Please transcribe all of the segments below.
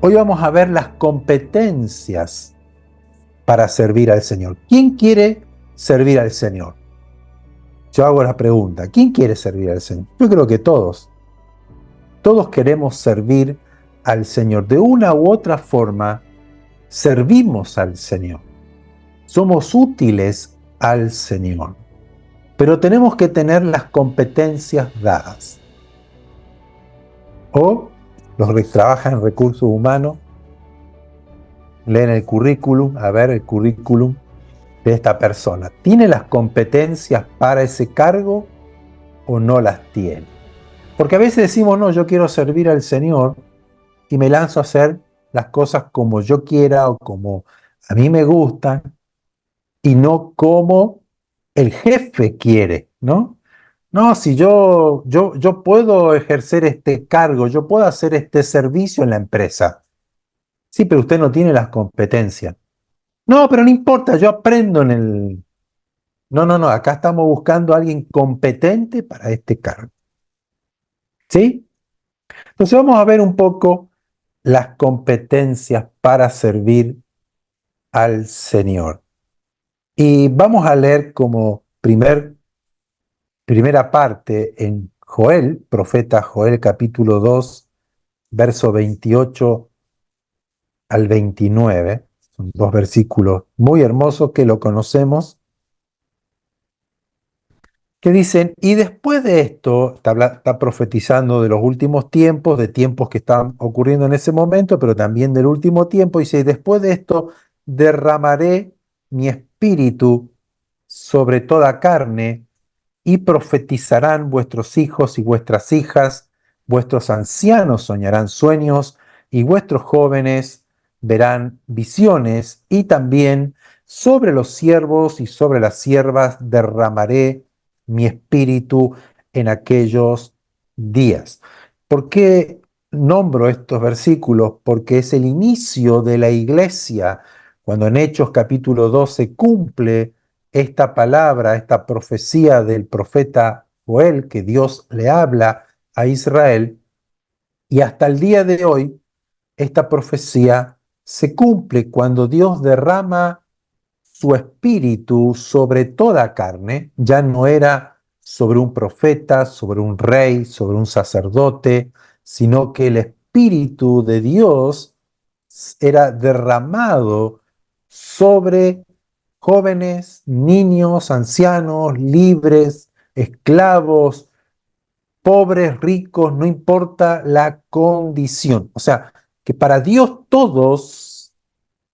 Hoy vamos a ver las competencias para servir al Señor. ¿Quién quiere servir al Señor? Yo hago la pregunta, ¿quién quiere servir al Señor? Yo creo que todos. Todos queremos servir al Señor. De una u otra forma, servimos al Señor. Somos útiles al Señor. Pero tenemos que tener las competencias dadas. O los que trabajan en recursos humanos leen el currículum, a ver el currículum de esta persona. ¿Tiene las competencias para ese cargo o no las tiene? Porque a veces decimos, no, yo quiero servir al Señor y me lanzo a hacer las cosas como yo quiera o como a mí me gustan y no como el jefe quiere, ¿no? No, si yo puedo ejercer este cargo, yo puedo hacer este servicio en la empresa. Sí, pero usted no tiene las competencias. No, pero no importa, yo aprendo en el... No, acá estamos buscando a alguien competente para este cargo. ¿Sí? Entonces vamos a ver un poco las competencias para servir al Señor. Y vamos a leer como primera parte en Joel, profeta Joel capítulo 2, verso 28 al 29. Son dos versículos muy hermosos que lo conocemos, que dicen, y después de esto, está profetizando de los últimos tiempos, de tiempos que están ocurriendo en ese momento, pero también del último tiempo, y dice, y después de esto derramaré mi espíritu sobre toda carne, y profetizarán vuestros hijos y vuestras hijas, vuestros ancianos soñarán sueños, y vuestros jóvenes verán visiones, y también sobre los siervos y sobre las siervas derramaré mi espíritu en aquellos días. ¿Por qué nombro estos versículos? Porque es el inicio de la iglesia, cuando en Hechos capítulo 12 cumple esta palabra, esta profecía del profeta Joel, que Dios le habla a Israel, y hasta el día de hoy esta profecía se cumple cuando Dios derrama su espíritu sobre toda carne. Ya no era sobre un profeta, sobre un rey, sobre un sacerdote, sino que el espíritu de Dios era derramado sobre jóvenes, niños, ancianos, libres, esclavos, pobres, ricos, no importa la condición. O sea, que para Dios todos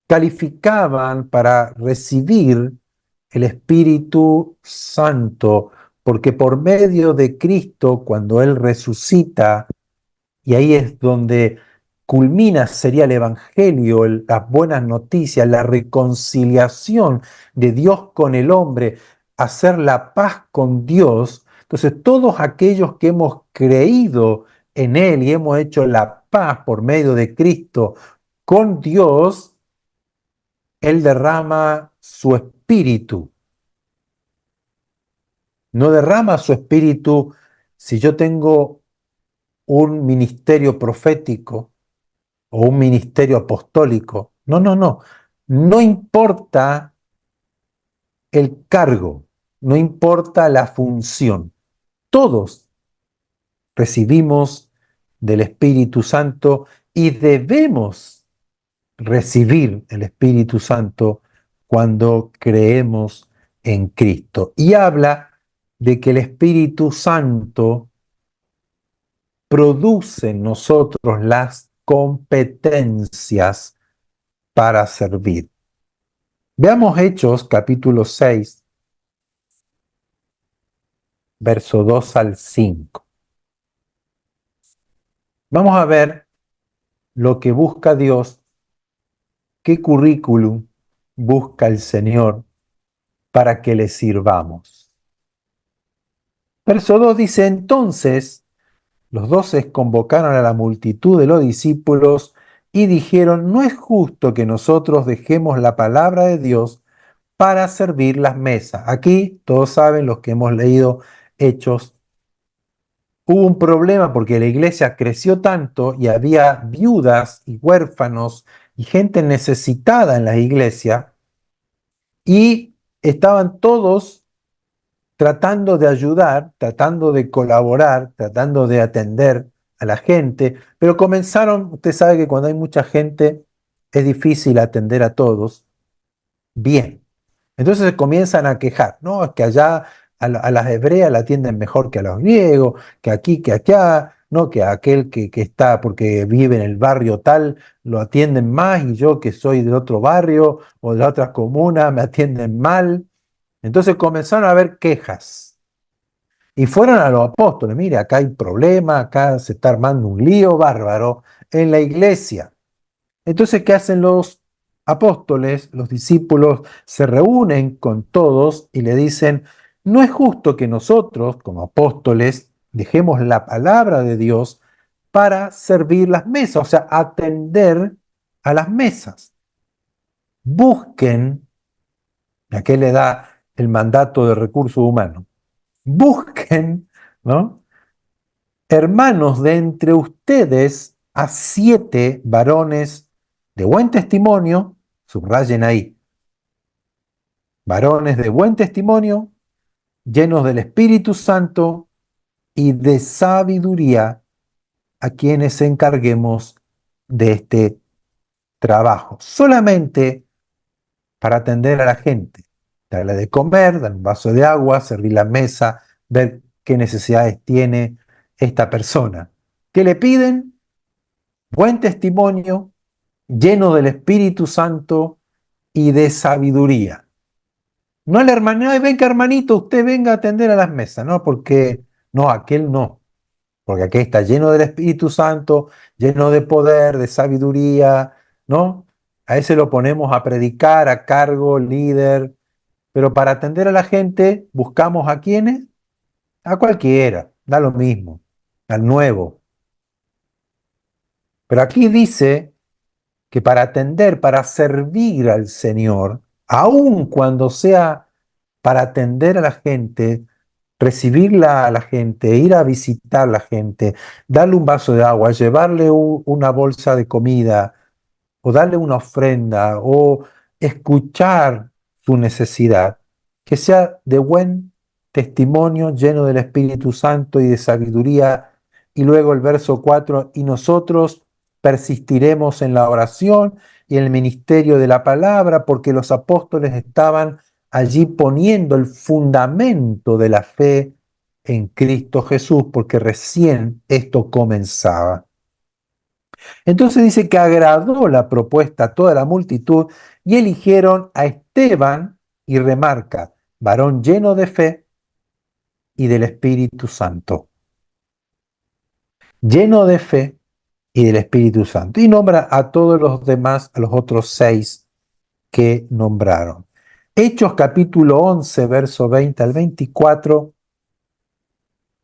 calificaban para recibir el Espíritu Santo, porque por medio de Cristo, cuando Él resucita, y ahí es donde culmina, sería el Evangelio, las buenas noticias, la reconciliación de Dios con el hombre, hacer la paz con Dios. Entonces todos aquellos que hemos creído en Él y hemos hecho la paz por medio de Cristo con Dios, Él derrama su espíritu. No derrama su espíritu si yo tengo un ministerio profético o un ministerio apostólico. No. No importa el cargo, no importa la función. Todos recibimos del Espíritu Santo y debemos recibir el Espíritu Santo cuando creemos en Cristo. Y habla de que el Espíritu Santo produce en nosotros las competencias para servir. Veamos Hechos capítulo 6, verso 2 al 5. Vamos a ver lo que busca Dios, qué currículum busca el Señor para que le sirvamos. Verso 2 dice, entonces los 12 convocaron a la multitud de los discípulos y dijeron, no es justo que nosotros dejemos la palabra de Dios para servir las mesas. Aquí todos saben, los que hemos leído Hechos, hubo un problema porque la iglesia creció tanto y había viudas y huérfanos y gente necesitada en la iglesia y estaban todos tratando de ayudar, tratando de colaborar, tratando de atender a la gente, pero comenzaron, usted sabe que cuando hay mucha gente es difícil atender a todos bien. Entonces se comienzan a quejar, no, es que allá a las hebreas la atienden mejor que a los griegos, que aquí, que allá, no, que a aquel que está porque vive en el barrio tal, lo atienden más y yo que soy del otro barrio o de la otra comuna me atienden mal. Entonces comenzaron a haber quejas y fueron a los apóstoles, mire, acá hay problema, acá se está armando un lío bárbaro en la iglesia. Entonces, ¿qué hacen los apóstoles? Los discípulos se reúnen con todos y le dicen, no es justo que nosotros, como apóstoles, dejemos la palabra de Dios para servir las mesas, o sea, atender a las mesas. Busquen, ¿a qué le da el mandato de recursos humanos? Busquen, ¿no? Hermanos de entre ustedes a 7 varones de buen testimonio, subrayen ahí, varones de buen testimonio, llenos del Espíritu Santo y de sabiduría, a quienes encarguemos de este trabajo, solamente para atender a la gente, darle de comer, dar un vaso de agua, servir la mesa, ver qué necesidades tiene esta persona. ¿Qué le piden? Buen testimonio, lleno del Espíritu Santo y de sabiduría. No el hermano, ay, venga hermanito, usted venga a atender a las mesas, ¿no? Porque, no, aquel no, porque aquel está lleno del Espíritu Santo, lleno de poder, de sabiduría, ¿no? A ese lo ponemos a predicar, a cargo, líder, pero para atender a la gente, ¿buscamos a quiénes? A cualquiera, da lo mismo, al nuevo. Pero aquí dice que para atender, para servir al Señor, aun cuando sea para atender a la gente, recibirla a la gente, ir a visitar a la gente, darle un vaso de agua, llevarle una bolsa de comida, o darle una ofrenda, o escuchar su necesidad, que sea de buen testimonio, lleno del Espíritu Santo y de sabiduría. Y luego el verso 4, y nosotros persistiremos en la oración y en el ministerio de la palabra, porque los apóstoles estaban allí poniendo el fundamento de la fe en Cristo Jesús, porque recién esto comenzaba. Entonces dice que agradó la propuesta a toda la multitud y eligieron a Esteban y remarca, varón lleno de fe y del Espíritu Santo. Lleno de fe y del Espíritu Santo. Y nombra a todos los demás, a los otros 6 que nombraron. Hechos capítulo 11, verso 20 al 24.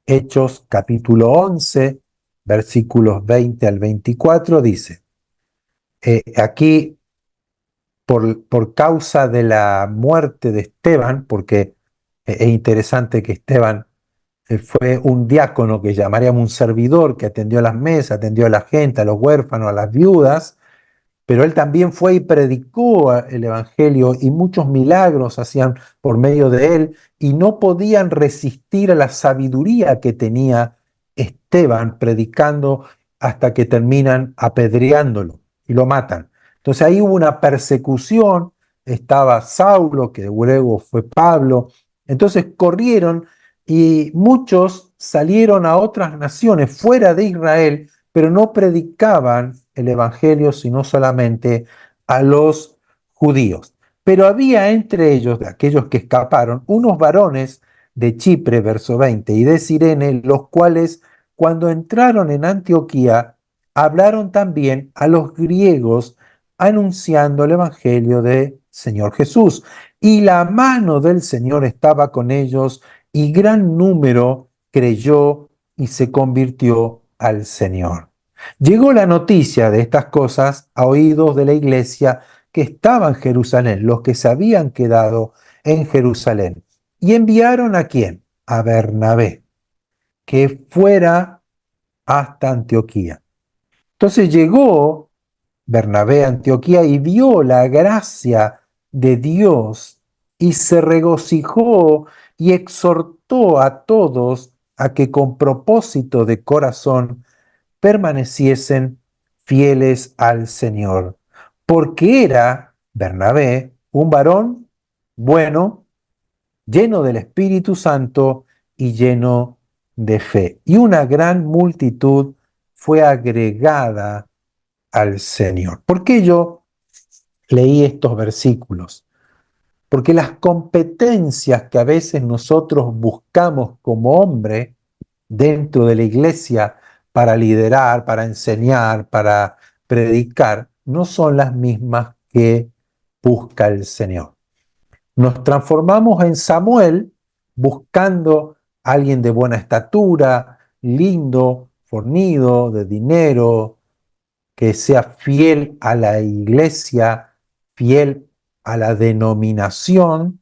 Hechos capítulo 11, versículos 20 al 24 dice, aquí por causa de la muerte de Esteban, porque es interesante que Esteban fue un diácono que llamaríamos un servidor, que atendió a las mesas, atendió a la gente, a los huérfanos, a las viudas, pero él también fue y predicó el Evangelio y muchos milagros hacían por medio de él y no podían resistir a la sabiduría que tenía Esteban predicando hasta que terminan apedreándolo y lo matan. Entonces ahí hubo una persecución, estaba Saulo, que luego fue Pablo, entonces corrieron y muchos salieron a otras naciones fuera de Israel, pero no predicaban el Evangelio, sino solamente a los judíos. Pero había entre ellos, de aquellos que escaparon, unos varones de Chipre, verso 20, y de Cirene, los cuales cuando entraron en Antioquía, hablaron también a los griegos anunciando el Evangelio de Señor Jesús. Y la mano del Señor estaba con ellos y gran número creyó y se convirtió al Señor. Llegó la noticia de estas cosas a oídos de la iglesia que estaba en Jerusalén, los que se habían quedado en Jerusalén. Y enviaron ¿a quién? A Bernabé. que fuera hasta Antioquía. Entonces llegó Bernabé a Antioquía y vio la gracia de Dios y se regocijó y exhortó a todos a que con propósito de corazón permaneciesen fieles al Señor, porque era Bernabé un varón bueno, lleno del Espíritu Santo y lleno de fe. Y una gran multitud fue agregada al Señor. ¿Por qué yo leí estos versículos? Porque las competencias que a veces nosotros buscamos como hombre dentro de la iglesia para liderar, para enseñar, para predicar, no son las mismas que busca el Señor. Nos transformamos en Samuel buscando a alguien de buena estatura, lindo, fornido, de dinero, que sea fiel a la iglesia, fiel a la denominación,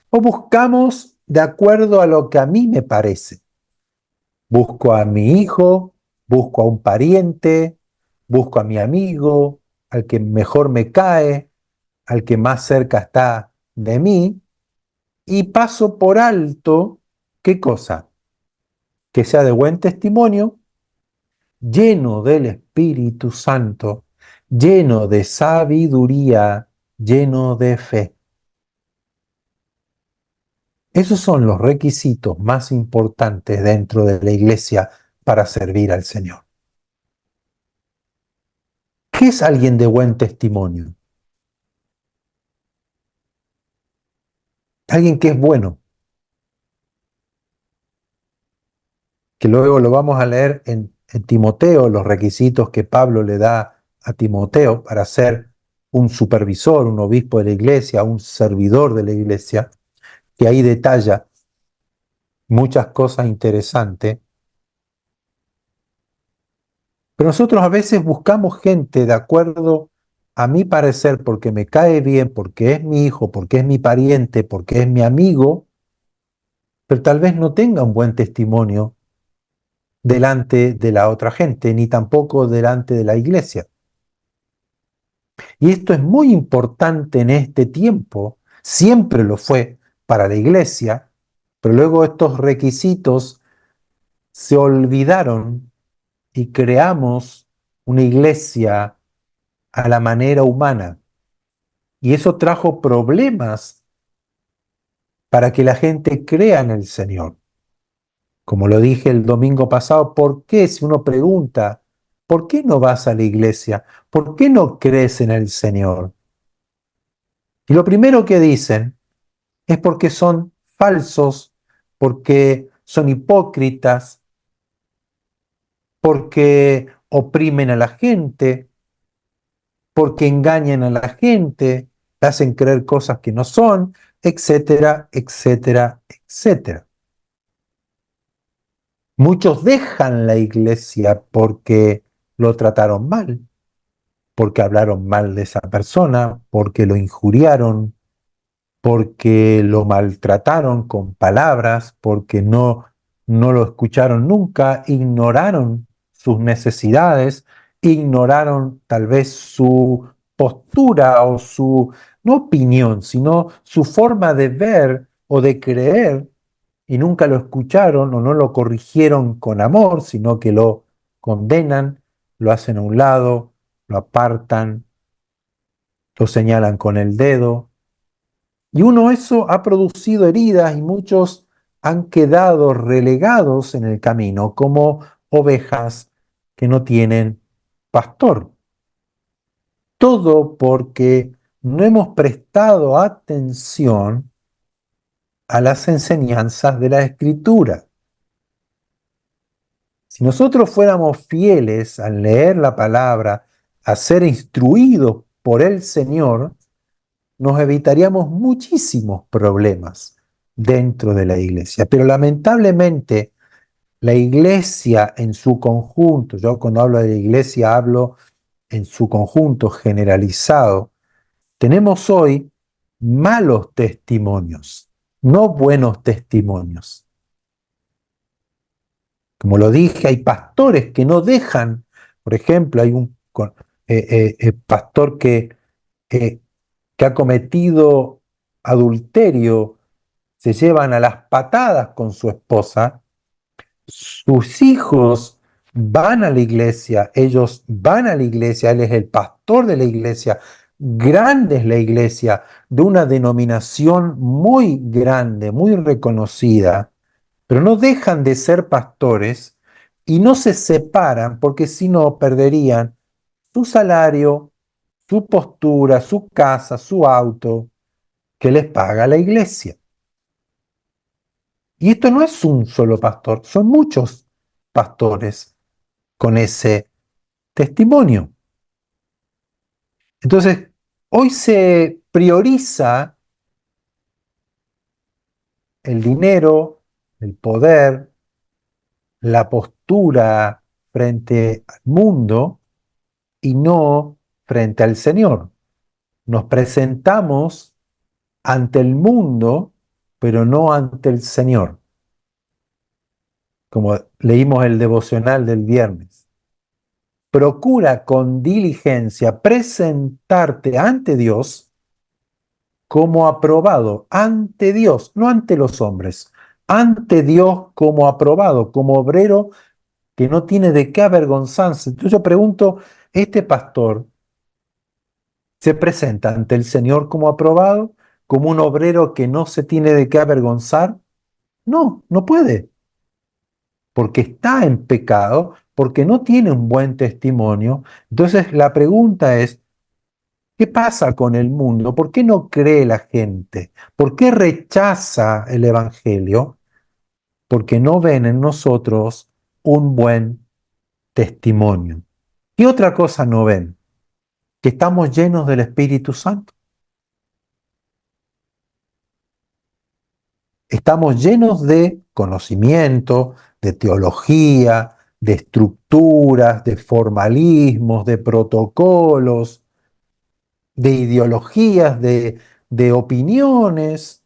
o buscamos de acuerdo a lo que a mí me parece. Busco a mi hijo, busco a un pariente, busco a mi amigo, al que mejor me cae, al que más cerca está de mí, y paso por alto, ¿qué cosa? Que sea de buen testimonio, lleno del Espíritu Santo, lleno de sabiduría, lleno de fe. Esos son los requisitos más importantes dentro de la iglesia para servir al Señor. ¿Qué es alguien de buen testimonio? Alguien que es bueno, que luego lo vamos a leer en Timoteo, los requisitos que Pablo le da a Timoteo para ser un supervisor, un obispo de la iglesia, un servidor de la iglesia, que ahí detalla muchas cosas interesantes. Pero nosotros a veces buscamos gente de acuerdo a mi parecer, porque me cae bien, porque es mi hijo, porque es mi pariente, porque es mi amigo, pero tal vez no tenga un buen testimonio delante de la otra gente, ni tampoco delante de la iglesia. Y esto es muy importante en este tiempo, siempre lo fue para la iglesia, pero luego estos requisitos se olvidaron y creamos una iglesia a la manera humana. Y eso trajo problemas para que la gente crea en el Señor. Como lo dije el domingo pasado, ¿por qué si uno pregunta, ¿por qué no vas a la iglesia? ¿Por qué no crees en el Señor? Y lo primero que dicen es porque son falsos, porque son hipócritas, porque oprimen a la gente, porque engañan a la gente, hacen creer cosas que no son, etcétera, etcétera, etcétera. Muchos dejan la iglesia porque lo trataron mal, porque hablaron mal de esa persona, porque lo injuriaron, porque lo maltrataron con palabras, porque no lo escucharon nunca, ignoraron sus necesidades, ignoraron tal vez su postura o su, no opinión, sino su forma de ver o de creer, y nunca lo escucharon o no lo corrigieron con amor, sino que lo condenan, lo hacen a un lado, lo apartan, lo señalan con el dedo. Y uno eso ha producido heridas y muchos han quedado relegados en el camino como ovejas que no tienen pastor. Todo porque no hemos prestado atención a las enseñanzas de la Escritura. Si nosotros fuéramos fieles al leer la palabra, a ser instruidos por el Señor, nos evitaríamos muchísimos problemas dentro de la iglesia. Pero lamentablemente la iglesia en su conjunto, yo cuando hablo de la iglesia hablo en su conjunto generalizado, tenemos hoy malos testimonios, no buenos testimonios. Como lo dije, hay pastores que no dejan, por ejemplo, hay un pastor eh, que ha cometido adulterio, se llevan a las patadas con su esposa, sus hijos van a la iglesia, ellos van a la iglesia, él es el pastor de la iglesia, grande es la iglesia, de una denominación muy grande, muy reconocida, pero no dejan de ser pastores y no se separan porque si no perderían su salario, su postura, su casa, su auto que les paga la iglesia. Y esto no es un solo pastor, son muchos pastores con ese testimonio. Entonces, hoy se prioriza el dinero, el poder, la postura frente al mundo y no frente al Señor. Nos presentamos ante el mundo, pero no ante el Señor, como leímos el devocional del viernes. Procura con diligencia presentarte ante Dios como aprobado, ante Dios, no ante los hombres, ante Dios como aprobado, como obrero que no tiene de qué avergonzarse. Entonces yo pregunto, ¿este pastor se presenta ante el Señor como aprobado, como un obrero que no se tiene de qué avergonzar? No, no puede, porque está en pecado, porque no tiene un buen testimonio. Entonces la pregunta es, ¿qué pasa con el mundo? ¿Por qué no cree la gente? ¿Por qué rechaza el Evangelio? Porque no ven en nosotros un buen testimonio. ¿Qué otra cosa no ven? Que estamos llenos del Espíritu Santo. Estamos llenos de conocimiento, de teología, de estructuras, de formalismos, de protocolos, de ideologías, de opiniones,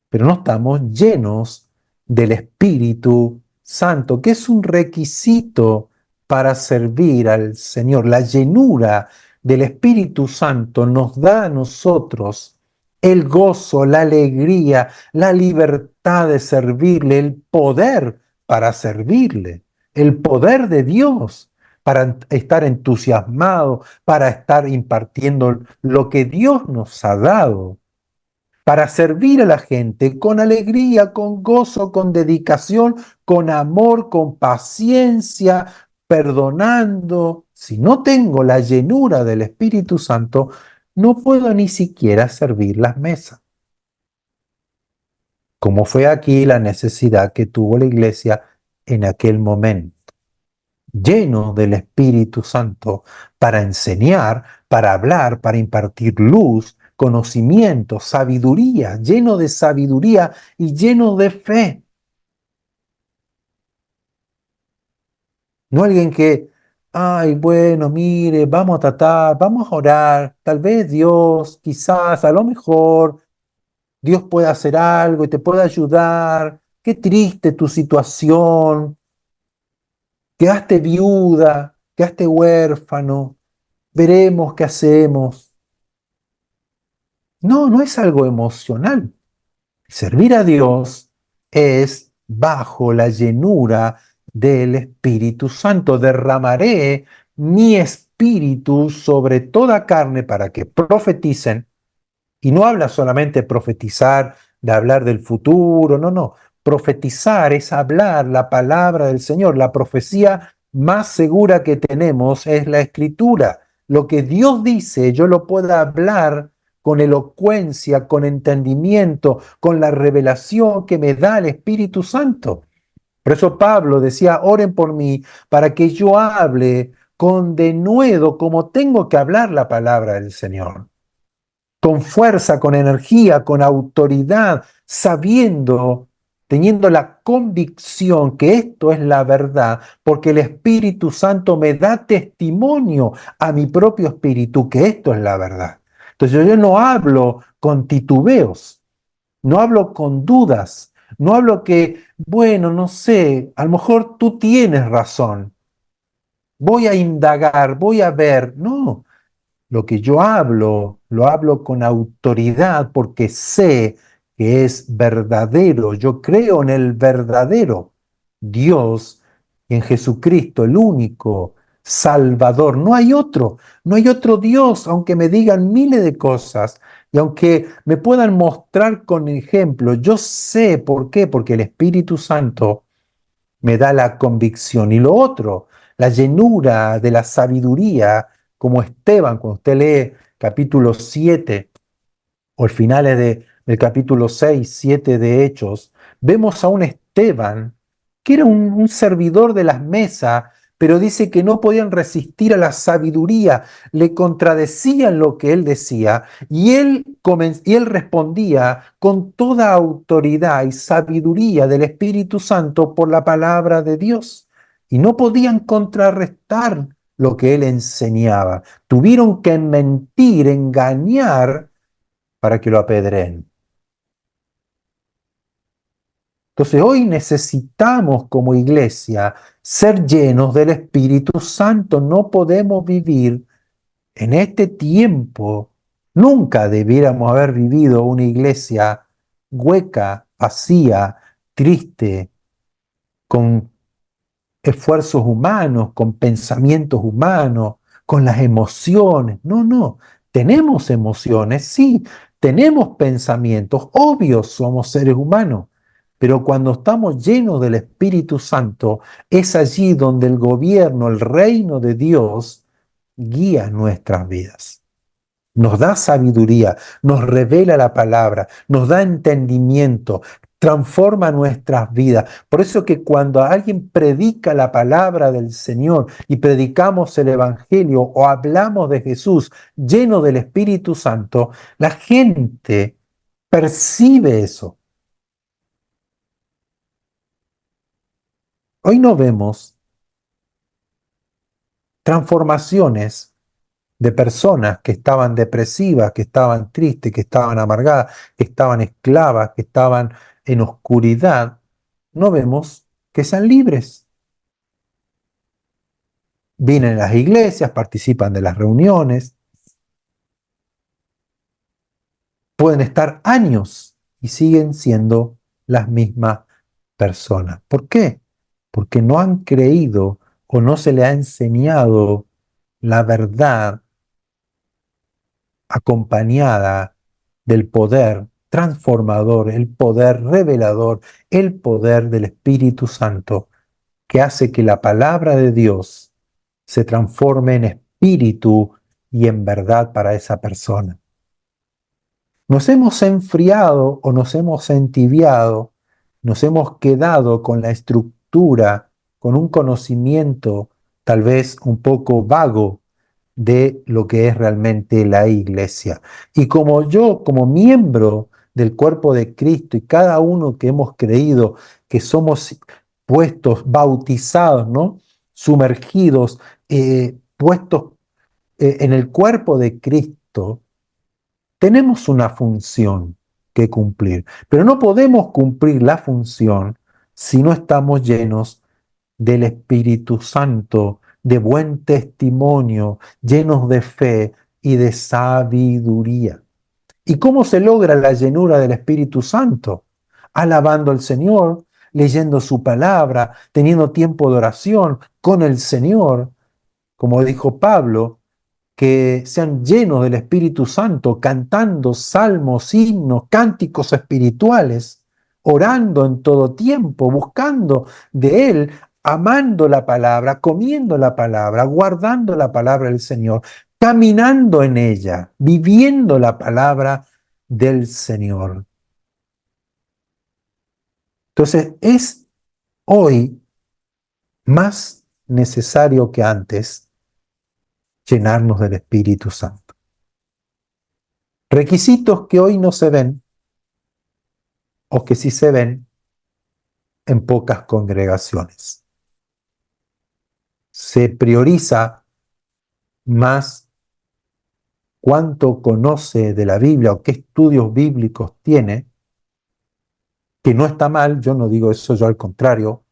pero no estamos llenos del Espíritu Santo, que es un requisito para servir al Señor. La llenura del Espíritu Santo nos da a nosotros el gozo, la alegría, la libertad de servirle, el poder para servirle, el poder de Dios para estar entusiasmado, para estar impartiendo lo que Dios nos ha dado para servir a la gente con alegría, con gozo, con dedicación, con amor, con paciencia, perdonando. Si no tengo la llenura del Espíritu Santo, no puedo ni siquiera servir las mesas. Como fue aquí la necesidad que tuvo la iglesia en aquel momento, lleno del Espíritu Santo para enseñar, para hablar, para impartir luz, conocimiento, sabiduría, lleno de sabiduría y lleno de fe. No alguien que, ay, bueno, mire, vamos a tratar, vamos a orar, tal vez Dios, quizás, a lo mejor, Dios puede hacer algo y te puede ayudar. Qué triste tu situación, quedaste viuda, quedaste huérfano, veremos qué hacemos. No, no es algo emocional. Servir a Dios es bajo la llenura del Espíritu Santo. Derramaré mi espíritu sobre toda carne para que profeticen. Y no habla solamente profetizar, de hablar del futuro, no, no. Profetizar es hablar la palabra del Señor. La profecía más segura que tenemos es la Escritura. Lo que Dios dice, yo lo puedo hablar con elocuencia, con entendimiento, con la revelación que me da el Espíritu Santo. Por eso Pablo decía, oren por mí para que yo hable con denuedo como tengo que hablar la palabra del Señor, con fuerza, con energía, con autoridad, sabiendo, teniendo la convicción que esto es la verdad, porque el Espíritu Santo me da testimonio a mi propio espíritu que esto es la verdad. Entonces yo no hablo con titubeos, no hablo con dudas, No hablo que, bueno, no sé, a lo mejor tú tienes razón. Voy a indagar, voy a ver. No, lo que yo hablo, lo hablo con autoridad porque sé que es verdadero. Yo creo en el verdadero Dios y en Jesucristo, el único Salvador. No hay otro, no hay otro Dios, aunque me digan miles de cosas y aunque me puedan mostrar con ejemplos. Yo sé por qué, porque el Espíritu Santo me da la convicción. Y lo otro, la llenura de la sabiduría, como Esteban, cuando usted lee capítulo 7 o el finales del capítulo 6 7 de Hechos, vemos a un Esteban que era un servidor de las mesas, pero dice que no podían resistir a la sabiduría, le contradecían lo que él decía y él respondía con toda autoridad y sabiduría del Espíritu Santo por la palabra de Dios. Y no podían contrarrestar lo que él enseñaba. Tuvieron que mentir, engañar para que lo apedreen. Entonces hoy necesitamos como iglesia ser llenos del Espíritu Santo. No podemos vivir en este tiempo. Nunca debiéramos haber vivido una iglesia hueca, vacía, triste, con esfuerzos humanos, con pensamientos humanos, con las emociones. No, no. Tenemos emociones, sí. Tenemos pensamientos. Obvio, somos seres humanos. Pero cuando estamos llenos del Espíritu Santo, es allí donde el gobierno, el reino de Dios, guía nuestras vidas. Nos da sabiduría, nos revela la palabra, nos da entendimiento, transforma nuestras vidas. Por eso que cuando alguien predica la palabra del Señor y predicamos el Evangelio o hablamos de Jesús lleno del Espíritu Santo, la gente percibe eso. Hoy no vemos transformaciones de personas que estaban depresivas, que estaban tristes, que estaban amargadas, que estaban esclavas, que estaban en oscuridad, no vemos que sean libres. Vienen a las iglesias, participan de las reuniones, pueden estar años y siguen siendo las mismas personas. ¿Por qué? Porque no han creído o no se le ha enseñado la verdad acompañada del poder transformador, el poder revelador, el poder del Espíritu Santo, que hace que la palabra de Dios se transforme en espíritu y en verdad para esa persona. Nos hemos enfriado o nos hemos entibiado, nos hemos quedado con la estructura, con un conocimiento tal vez un poco vago de lo que es realmente la iglesia. Y como yo, como miembro del cuerpo de Cristo y cada uno que hemos creído que somos puestos, bautizados, ¿no? Sumergidos, puestos en el cuerpo de Cristo, tenemos una función que cumplir, pero no podemos cumplir la función si no estamos llenos del Espíritu Santo, de buen testimonio, llenos de fe y de sabiduría. ¿Y cómo se logra la llenura del Espíritu Santo? Alabando al Señor, leyendo su palabra, teniendo tiempo de oración con el Señor, como dijo Pablo, que sean llenos del Espíritu Santo, cantando salmos, himnos, cánticos espirituales, orando en todo tiempo, buscando de Él, amando la palabra, comiendo la palabra, guardando la palabra del Señor, caminando en ella, viviendo la palabra del Señor. Entonces es hoy más necesario que antes llenarnos del Espíritu Santo. Requisitos que hoy no se ven o que sí se ven en pocas congregaciones. Se prioriza más cuánto conoce de la Biblia o qué estudios bíblicos tiene que no está mal, yo no digo eso, yo al contrario,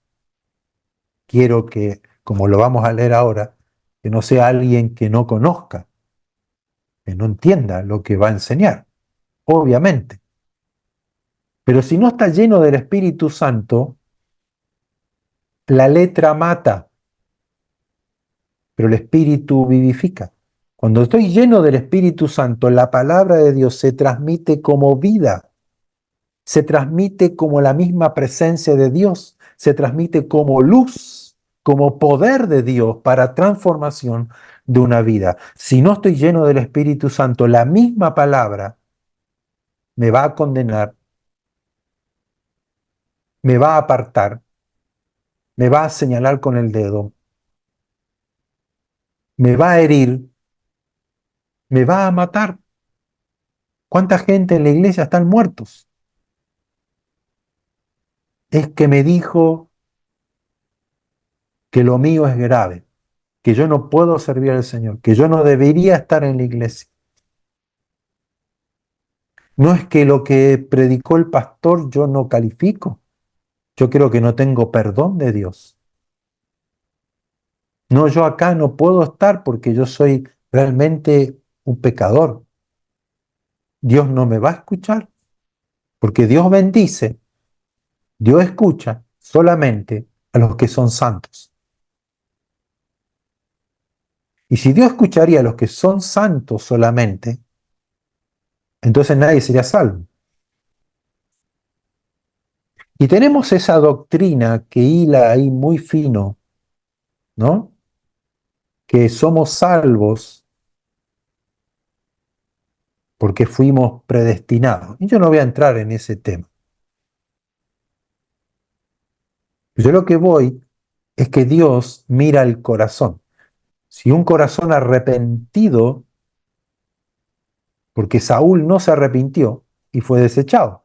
quiero que, como lo vamos a leer ahora, que no sea alguien que no conozca, que no entienda lo que va a enseñar, obviamente. Pero si no está lleno del Espíritu Santo, la letra mata, pero el Espíritu vivifica. Cuando estoy lleno del Espíritu Santo, la palabra de Dios se transmite como vida, se transmite como la misma presencia de Dios, se transmite como luz, como poder de Dios para transformación de una vida. Si no estoy lleno del Espíritu Santo, la misma palabra me va a condenar, me va a apartar, me va a señalar con el dedo, me va a herir, me va a matar. ¿Cuánta gente en la iglesia están muertos? Es que me dijo que lo mío es grave, que yo no puedo servir al Señor, que yo no debería estar en la iglesia. No es que lo que predicó el pastor yo no califico, yo creo que no tengo perdón de Dios. No, yo acá no puedo estar porque yo soy realmente un pecador. Dios no me va a escuchar, porque Dios bendice, Dios escucha solamente a los que son santos. Y si Dios escucharía a los que son santos solamente, entonces nadie sería salvo. Y tenemos esa doctrina que hila ahí muy fino, ¿no? Que somos salvos porque fuimos predestinados. Y yo no voy a entrar en ese tema. Yo lo que voy es que Dios mira el corazón. Si un corazón arrepentido, porque Saúl no se arrepintió y fue desechado,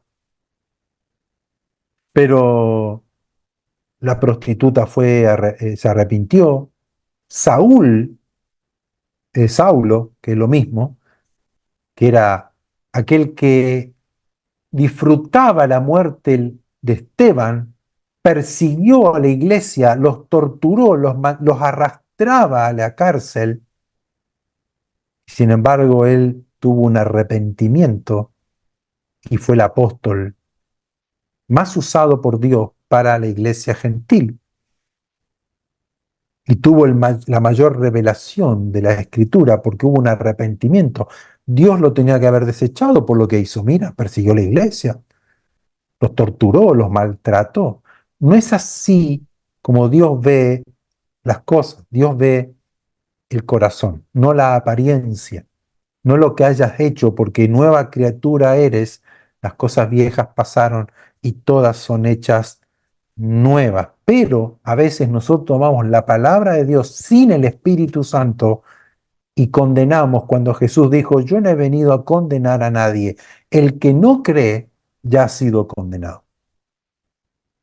pero la prostituta se arrepintió, Saúl, Saulo, que es lo mismo, que era aquel que disfrutaba la muerte de Esteban, persiguió a la iglesia, los torturó, los arrastraba a la cárcel. Sin embargo, él tuvo un arrepentimiento y fue el apóstol más usado por Dios para la iglesia gentil. Y tuvo la mayor revelación de la escritura porque hubo un arrepentimiento. Dios lo tenía que haber desechado por lo que hizo. Mira, persiguió a la iglesia, los torturó, los maltrató. No es así como Dios ve las cosas. Dios ve el corazón, no la apariencia, no lo que hayas hecho, porque nueva criatura eres, las cosas viejas pasaron y todas son hechas nuevas. Pero a veces nosotros tomamos la palabra de Dios sin el Espíritu Santo y condenamos cuando Jesús dijo, yo no he venido a condenar a nadie. El que no cree ya ha sido condenado.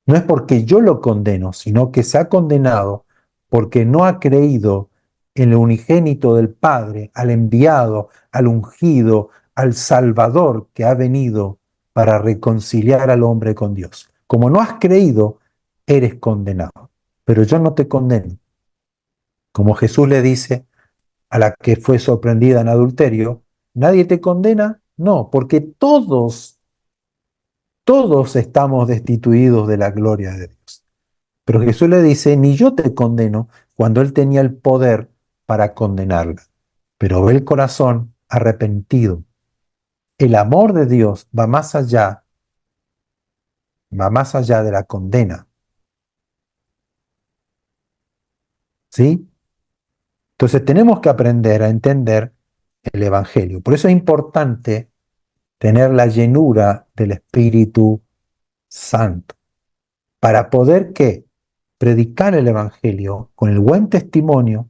No es porque yo lo condeno, sino que se ha condenado porque no ha creído en el unigénito del Padre, al enviado, al ungido, al Salvador que ha venido para reconciliar al hombre con Dios. Como no has creído, eres condenado. Pero yo no te condeno. Como Jesús le dice a la que fue sorprendida en adulterio, ¿nadie te condena? No, porque todos estamos destituidos de la gloria de Dios. Pero Jesús le dice, ni yo te condeno, cuando él tenía el poder para condenarla. Pero ve el corazón arrepentido. El amor de Dios va más allá de la condena. ¿Sí? Entonces tenemos que aprender a entender el Evangelio. Por eso es importante tener la llenura del Espíritu Santo. Para poder, ¿qué? Predicar el Evangelio con el buen testimonio,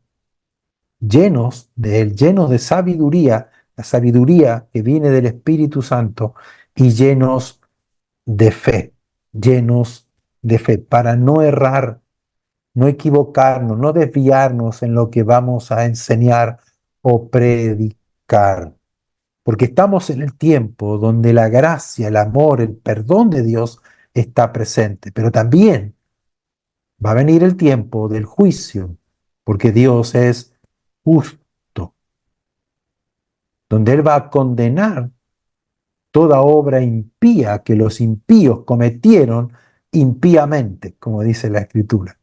llenos de él, llenos de sabiduría, la sabiduría que viene del Espíritu Santo, y de fe, llenos de fe, para no errar, no equivocarnos, no desviarnos en lo que vamos a enseñar o predicar. Porque estamos en el tiempo donde la gracia, el amor, el perdón de Dios está presente, pero también va a venir el tiempo del juicio, porque Dios es justo, donde Él va a condenar toda obra impía que los impíos cometieron impíamente, como dice la Escritura,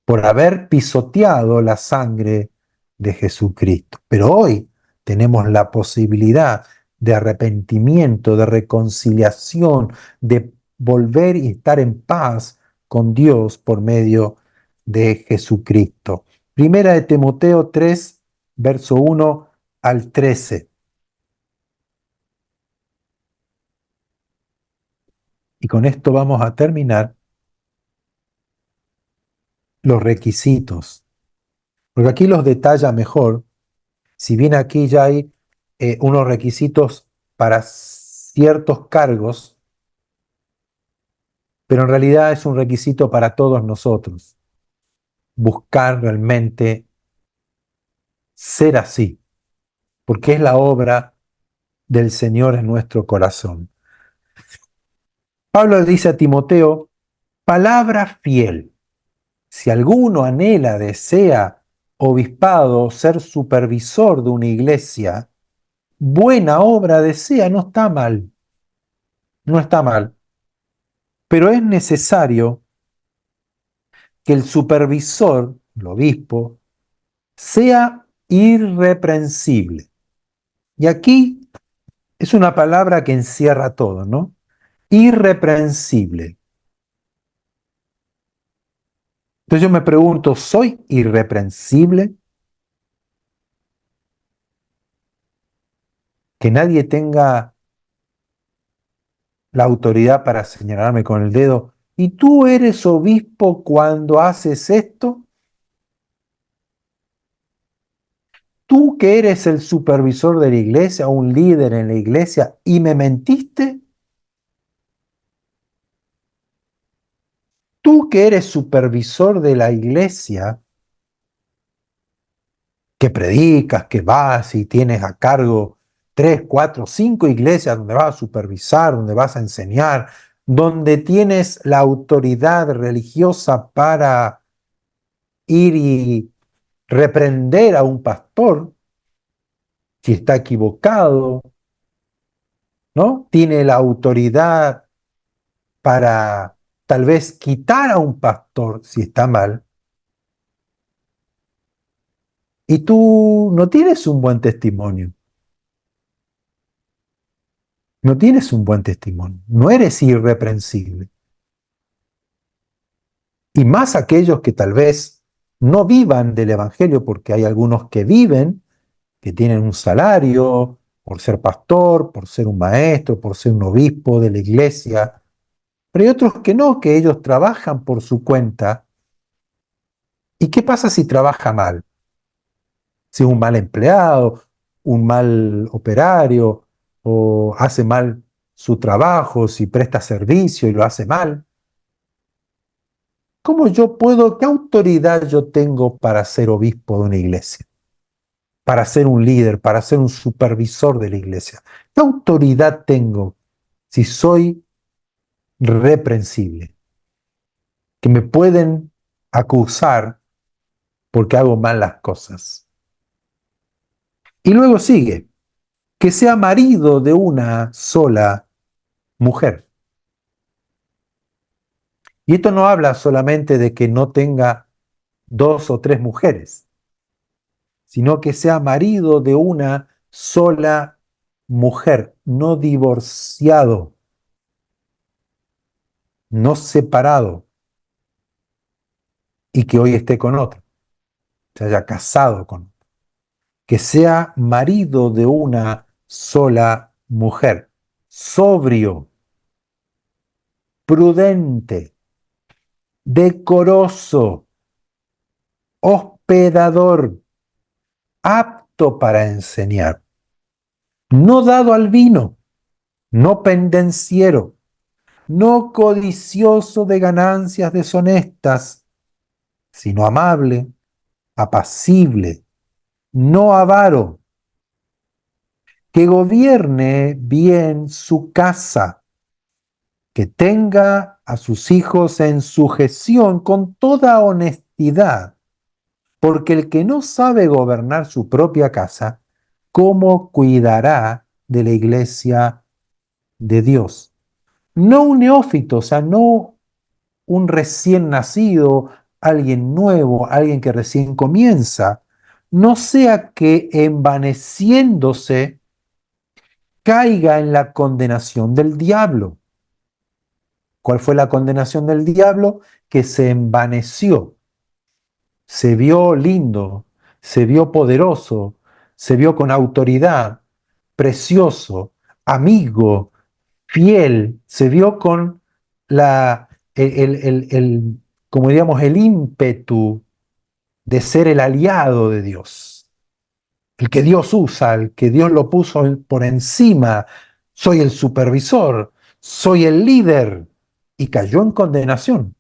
por haber pisoteado la sangre de Jesucristo. Pero hoy tenemos la posibilidad de arrepentimiento, de reconciliación, de volver y estar en paz con Dios por medio de Jesucristo. Primera de Timoteo 3, verso 1 al 13. Y con esto vamos a terminar los requisitos, porque aquí los detalla mejor. Si bien aquí ya hay unos requisitos para ciertos cargos, pero en realidad es un requisito para todos nosotros, buscar realmente ser así, porque es la obra del Señor en nuestro corazón. Pablo le dice a Timoteo, palabra fiel, si alguno anhela, desea obispado, ser supervisor de una iglesia, buena obra desea, no está mal, no está mal, pero es necesario que el supervisor, el obispo, sea irreprensible. Y aquí es una palabra que encierra todo, ¿no? Irreprensible. Entonces yo me pregunto, ¿soy irreprensible? Que nadie tenga la autoridad para señalarme con el dedo. ¿Y tú eres obispo cuando haces esto? ¿Tú que eres el supervisor de la iglesia, un líder en la iglesia, y me mentiste? ¿Tú que eres supervisor de la iglesia, que predicas, que vas y tienes a cargo 3, 4, 5 iglesias donde vas a supervisar, donde vas a enseñar, donde tienes la autoridad religiosa para ir y reprender a un pastor si está equivocado, ¿no? Tiene la autoridad para tal vez quitar a un pastor si está mal, y tú no tienes un buen testimonio, no tienes un buen testimonio, no eres irreprensible. Y más aquellos que tal vez no vivan del Evangelio, porque hay algunos que viven, que tienen un salario por ser pastor, por ser un maestro, por ser un obispo de la iglesia, pero hay otros que no, que ellos trabajan por su cuenta. ¿Y qué pasa si trabaja mal? Si es un mal empleado, un mal operario, o hace mal su trabajo, si presta servicio y lo hace mal. ¿Cómo yo puedo, qué autoridad yo tengo para ser obispo de una iglesia? Para ser un líder, para ser un supervisor de la iglesia. ¿Qué autoridad tengo si soy reprensible? Que me pueden acusar porque hago mal las cosas. Y luego sigue, que sea marido de una sola mujer. Y esto no habla solamente de que no tenga 2 o 3 mujeres, sino que sea marido de una sola mujer, no divorciado, no separado, y que hoy esté con otro, se haya casado con otro. Que sea marido de una sola mujer, sobrio, prudente, decoroso, hospedador, apto para enseñar, no dado al vino, no pendenciero, no codicioso de ganancias deshonestas, sino amable, apacible, no avaro, que gobierne bien su casa, que tenga a sus hijos en sujeción con toda honestidad, porque el que no sabe gobernar su propia casa, ¿cómo cuidará de la iglesia de Dios? No un neófito, o sea, no un recién nacido, alguien nuevo, alguien que recién comienza, no sea que envaneciéndose caiga en la condenación del diablo. ¿Cuál fue la condenación del diablo? Que se envaneció, se vio lindo, se vio poderoso, se vio con autoridad, precioso, amigo, fiel, se vio con la, como diríamos, el ímpetu de ser el aliado de Dios, el que Dios usa, el que Dios lo puso por encima. Soy el supervisor, soy el líder, y cayó en condenación,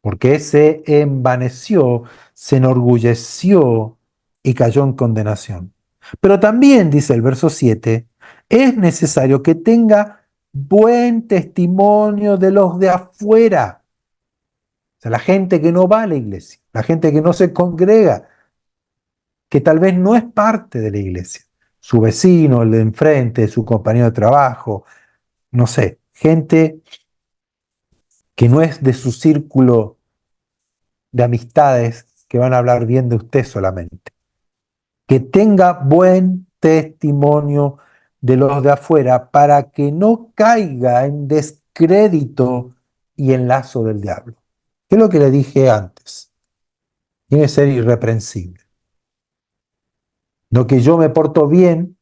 porque se envaneció, se enorgulleció y cayó en condenación. Pero también, dice el verso 7, es necesario que tenga buen testimonio de los de afuera. O sea, la gente que no va a la iglesia, la gente que no se congrega, que tal vez no es parte de la iglesia. Su vecino, el de enfrente, su compañero de trabajo, no sé, gente que no es de su círculo de amistades que van a hablar bien de usted solamente. Que tenga buen testimonio de los de afuera para que no caiga en descrédito y en lazo del diablo. ¿Qué es lo que le dije antes? Tiene que ser irreprensible. No que yo me porto bien,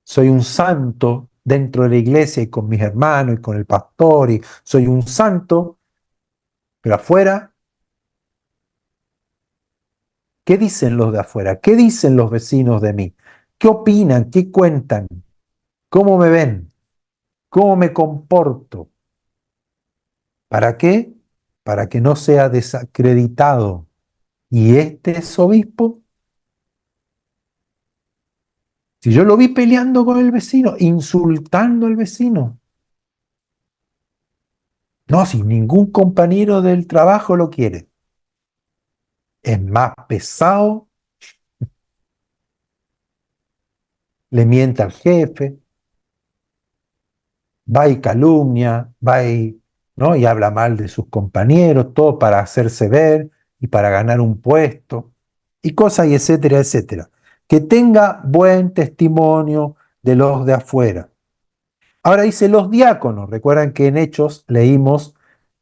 soy un santo dentro de la iglesia y con mis hermanos y con el pastor y soy un santo, pero afuera, ¿qué dicen los de afuera? ¿Qué dicen los vecinos de mí? ¿Qué opinan? ¿Qué cuentan? ¿Cómo me ven? ¿Cómo me comporto? ¿Para qué? Para que no sea desacreditado. Y este es obispo, si yo lo vi peleando con el vecino, insultando al vecino, no, si ningún compañero del trabajo lo quiere, es más pesado, le miente al jefe, va y calumnia, va y, ¿no? Y habla mal de sus compañeros, todo para hacerse ver y para ganar un puesto, y cosas y etcétera, etcétera. Que tenga buen testimonio de los de afuera. Ahora dice los diáconos. Recuerdan que en Hechos leímos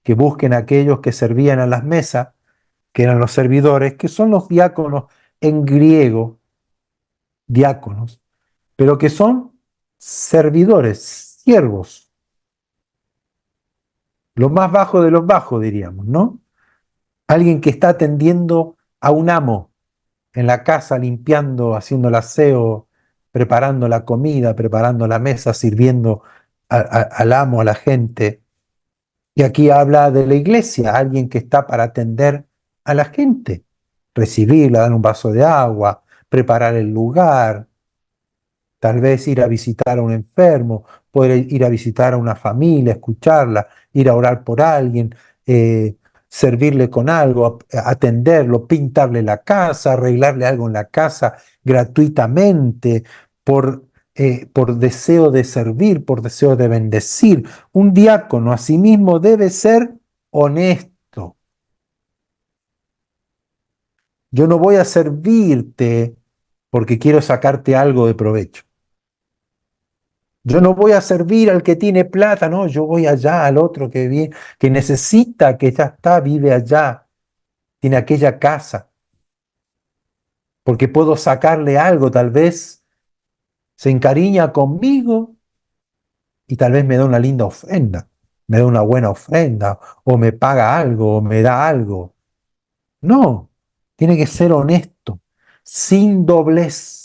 que busquen a aquellos que servían a las mesas, que eran los servidores, que son los diáconos en griego, diáconos, pero que son servidores, siervos, lo más bajo de los bajos, diríamos, ¿no? Alguien que está atendiendo a un amo en la casa, limpiando, haciendo el aseo, preparando la comida, preparando la mesa, sirviendo al amo, a la gente. Y aquí habla de la iglesia, alguien que está para atender a la gente, recibirla, dar un vaso de agua, preparar el lugar, tal vez ir a visitar a un enfermo, poder ir a visitar a una familia, escucharla, ir a orar por alguien, servirle con algo, atenderlo, pintarle la casa, arreglarle algo en la casa gratuitamente, por deseo de servir, por deseo de bendecir. Un diácono asimismo debe ser honesto. Yo no voy a servirte porque quiero sacarte algo de provecho. Yo no voy a servir al que tiene plata, no, yo voy allá al otro que necesita, que ya está, vive allá, tiene aquella casa, porque puedo sacarle algo, tal vez se encariña conmigo y tal vez me da una linda ofrenda, me da una buena ofrenda, o me paga algo, o me da algo. No, tiene que ser honesto, sin doblez.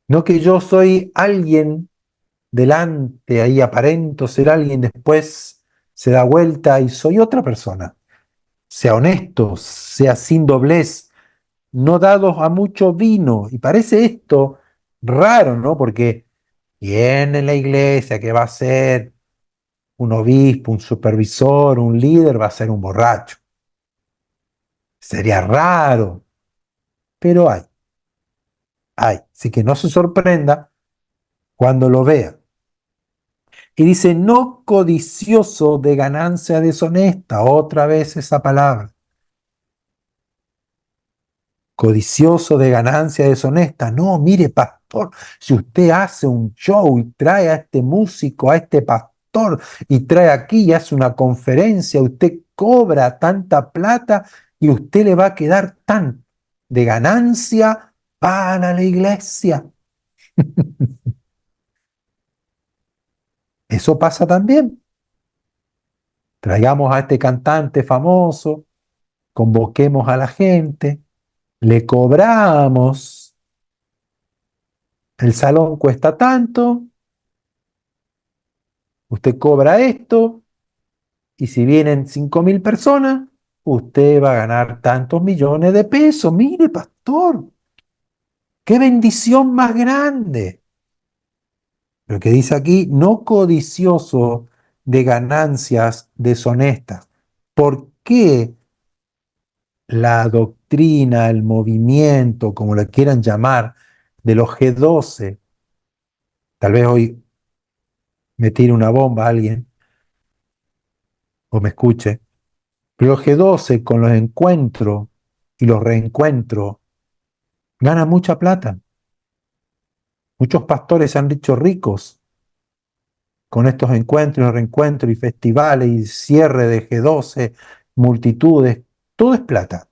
No que yo soy alguien delante, ahí aparento ser alguien, después se da vuelta y soy otra persona. Sea honesto, sea sin doblez, no dados a mucho vino. Y parece esto raro, ¿no? Porque ¿Quién en la iglesia que va a ser un obispo, un supervisor, un líder va a ser un borracho? Sería raro, pero hay, hay. Así que no se sorprenda cuando lo vea. Y dice, no codicioso de ganancia deshonesta, otra vez esa palabra. Codicioso de ganancia deshonesta. No, mire, pastor, si usted hace un show y trae a este músico, a este pastor, y trae aquí y hace una conferencia, usted cobra tanta plata y usted le va a quedar tan de ganancia para la iglesia. Eso pasa también. Traigamos a este cantante famoso, convoquemos a la gente, le cobramos, el salón cuesta tanto, usted cobra esto, y si vienen 5.000 personas, usted va a ganar tantos millones de pesos. Mire, pastor, qué bendición más grande. Lo que dice aquí, no codicioso de ganancias deshonestas. ¿Por qué la doctrina, el movimiento, como lo quieran llamar, de los G12, tal vez hoy me tire una bomba a alguien o me escuche, pero los G12 con los encuentros y los reencuentros ganan mucha plata? Muchos pastores se han dicho ricos con estos encuentros y reencuentros y festivales y cierre de G12, multitudes. Todo es plata,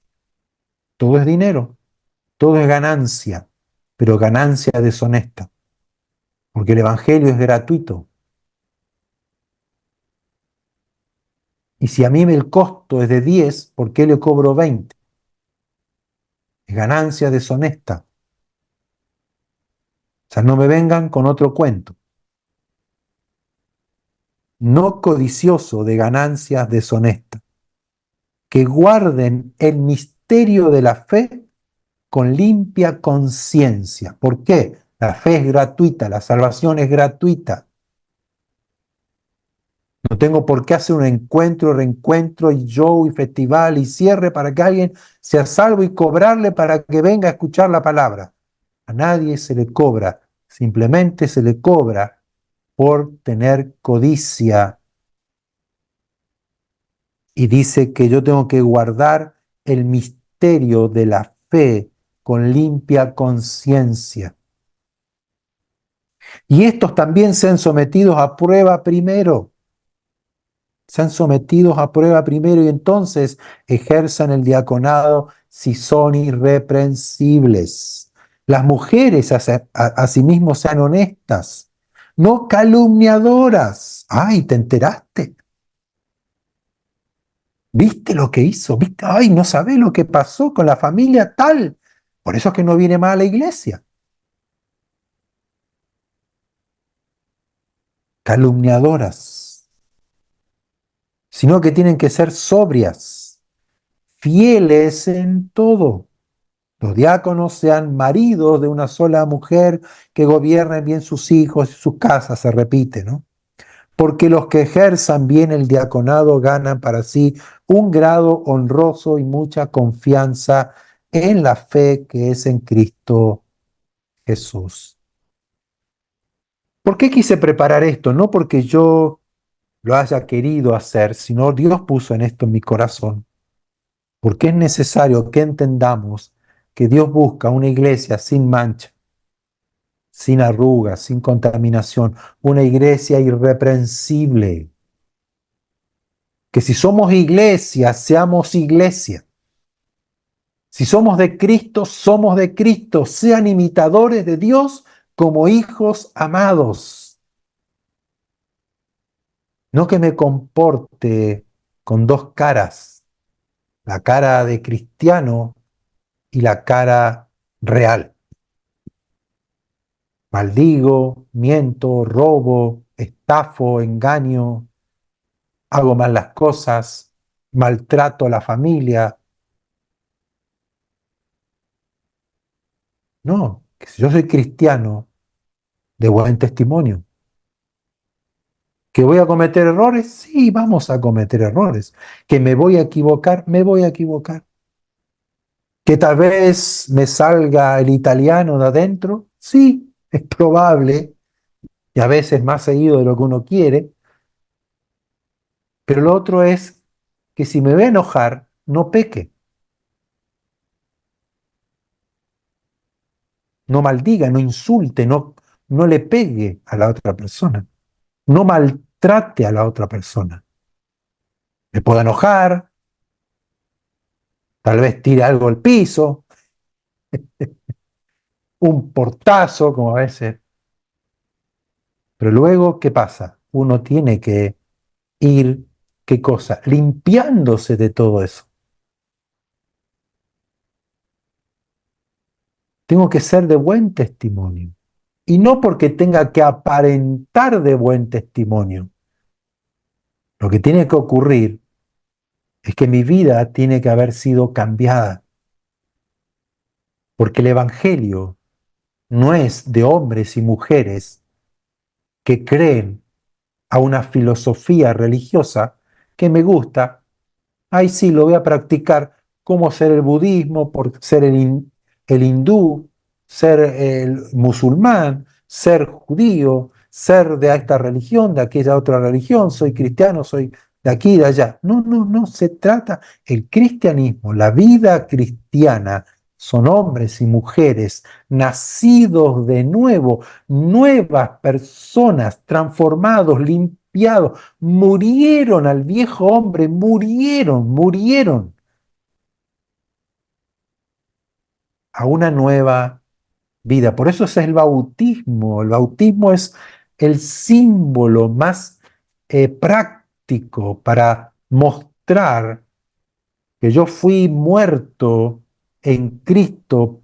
todo es dinero, todo es ganancia, pero ganancia deshonesta, porque el Evangelio es gratuito. Y si a mí el costo es de 10, ¿por qué le cobro 20? Es ganancia deshonesta. O sea, no me vengan con otro cuento. No codicioso de ganancias deshonestas, que guarden el misterio de la fe con limpia conciencia. ¿Por qué? La fe es gratuita, la salvación es gratuita. No tengo por qué hacer un encuentro, reencuentro y show y festival y cierre para que alguien sea salvo y cobrarle para que venga a escuchar la palabra. A nadie se le cobra, simplemente se le cobra por tener codicia. Y dice que yo tengo que guardar el misterio de la fe con limpia conciencia. Y estos también sean sometidos a prueba primero. Sean sometidos a prueba primero y entonces ejerzan el diaconado si son irreprensibles. Las mujeres asimismo sean honestas, no calumniadoras. Ay, ¿te enteraste? ¿Viste lo que hizo? ¿Viste? Ay, no sabés lo que pasó con la familia tal. Por eso es que no viene más a la iglesia. Calumniadoras, sino que tienen que ser sobrias, fieles en todo. Los diáconos sean maridos de una sola mujer que gobiernen bien sus hijos y sus casas, se repite, ¿no? Porque los que ejerzan bien el diaconado ganan para sí un grado honroso y mucha confianza en la fe que es en Cristo Jesús. ¿Por qué quise preparar esto? No porque yo lo haya querido hacer, sino Dios puso en esto en mi corazón. Porque es necesario que entendamos que Dios busca una iglesia sin mancha, sin arrugas, sin contaminación, una iglesia irreprensible. Que si somos iglesia, seamos iglesia. Si somos de Cristo, somos de Cristo. Sean imitadores de Dios como hijos amados. No que me comporte con dos caras, la cara de cristiano y la cara real. Maldigo, miento, robo, estafo, engaño, hago mal las cosas, maltrato a la familia. No, que si yo soy cristiano, de buen testimonio. ¿Que voy a cometer errores? Sí, vamos a cometer errores. ¿Que me voy a equivocar? Me voy a equivocar. ¿Que tal vez me salga el italiano de adentro? Sí, es probable, y a veces más seguido de lo que uno quiere, pero lo otro es que si me voy a enojar, no peque, no maldiga, no insulte, no le pegue a la otra persona, no maltrate a la otra persona. Me puedo enojar, tal vez tire algo al piso, un portazo, como a veces. Pero luego, ¿qué pasa? Uno tiene que ir, ¿qué cosa? Limpiándose de todo eso. Tengo que ser de buen testimonio. Y no porque tenga que aparentar de buen testimonio. Lo que tiene que ocurrir es que mi vida tiene que haber sido cambiada. Porque el Evangelio no es de hombres y mujeres que creen a una filosofía religiosa que me gusta. Ay, sí, lo voy a practicar. ¿Cómo ser el budismo? Por ser el hindú, ser el musulmán, ser judío, ser de esta religión, de aquella otra religión, soy cristiano, soy de aquí y de allá. No, no, no, se trata, el cristianismo, la vida cristiana, son hombres y mujeres nacidos de nuevo, nuevas personas, transformados, limpiados, murieron al viejo hombre, murieron a una nueva vida. Por eso es el bautismo. El bautismo es el símbolo más práctico para mostrar que yo fui muerto en Cristo.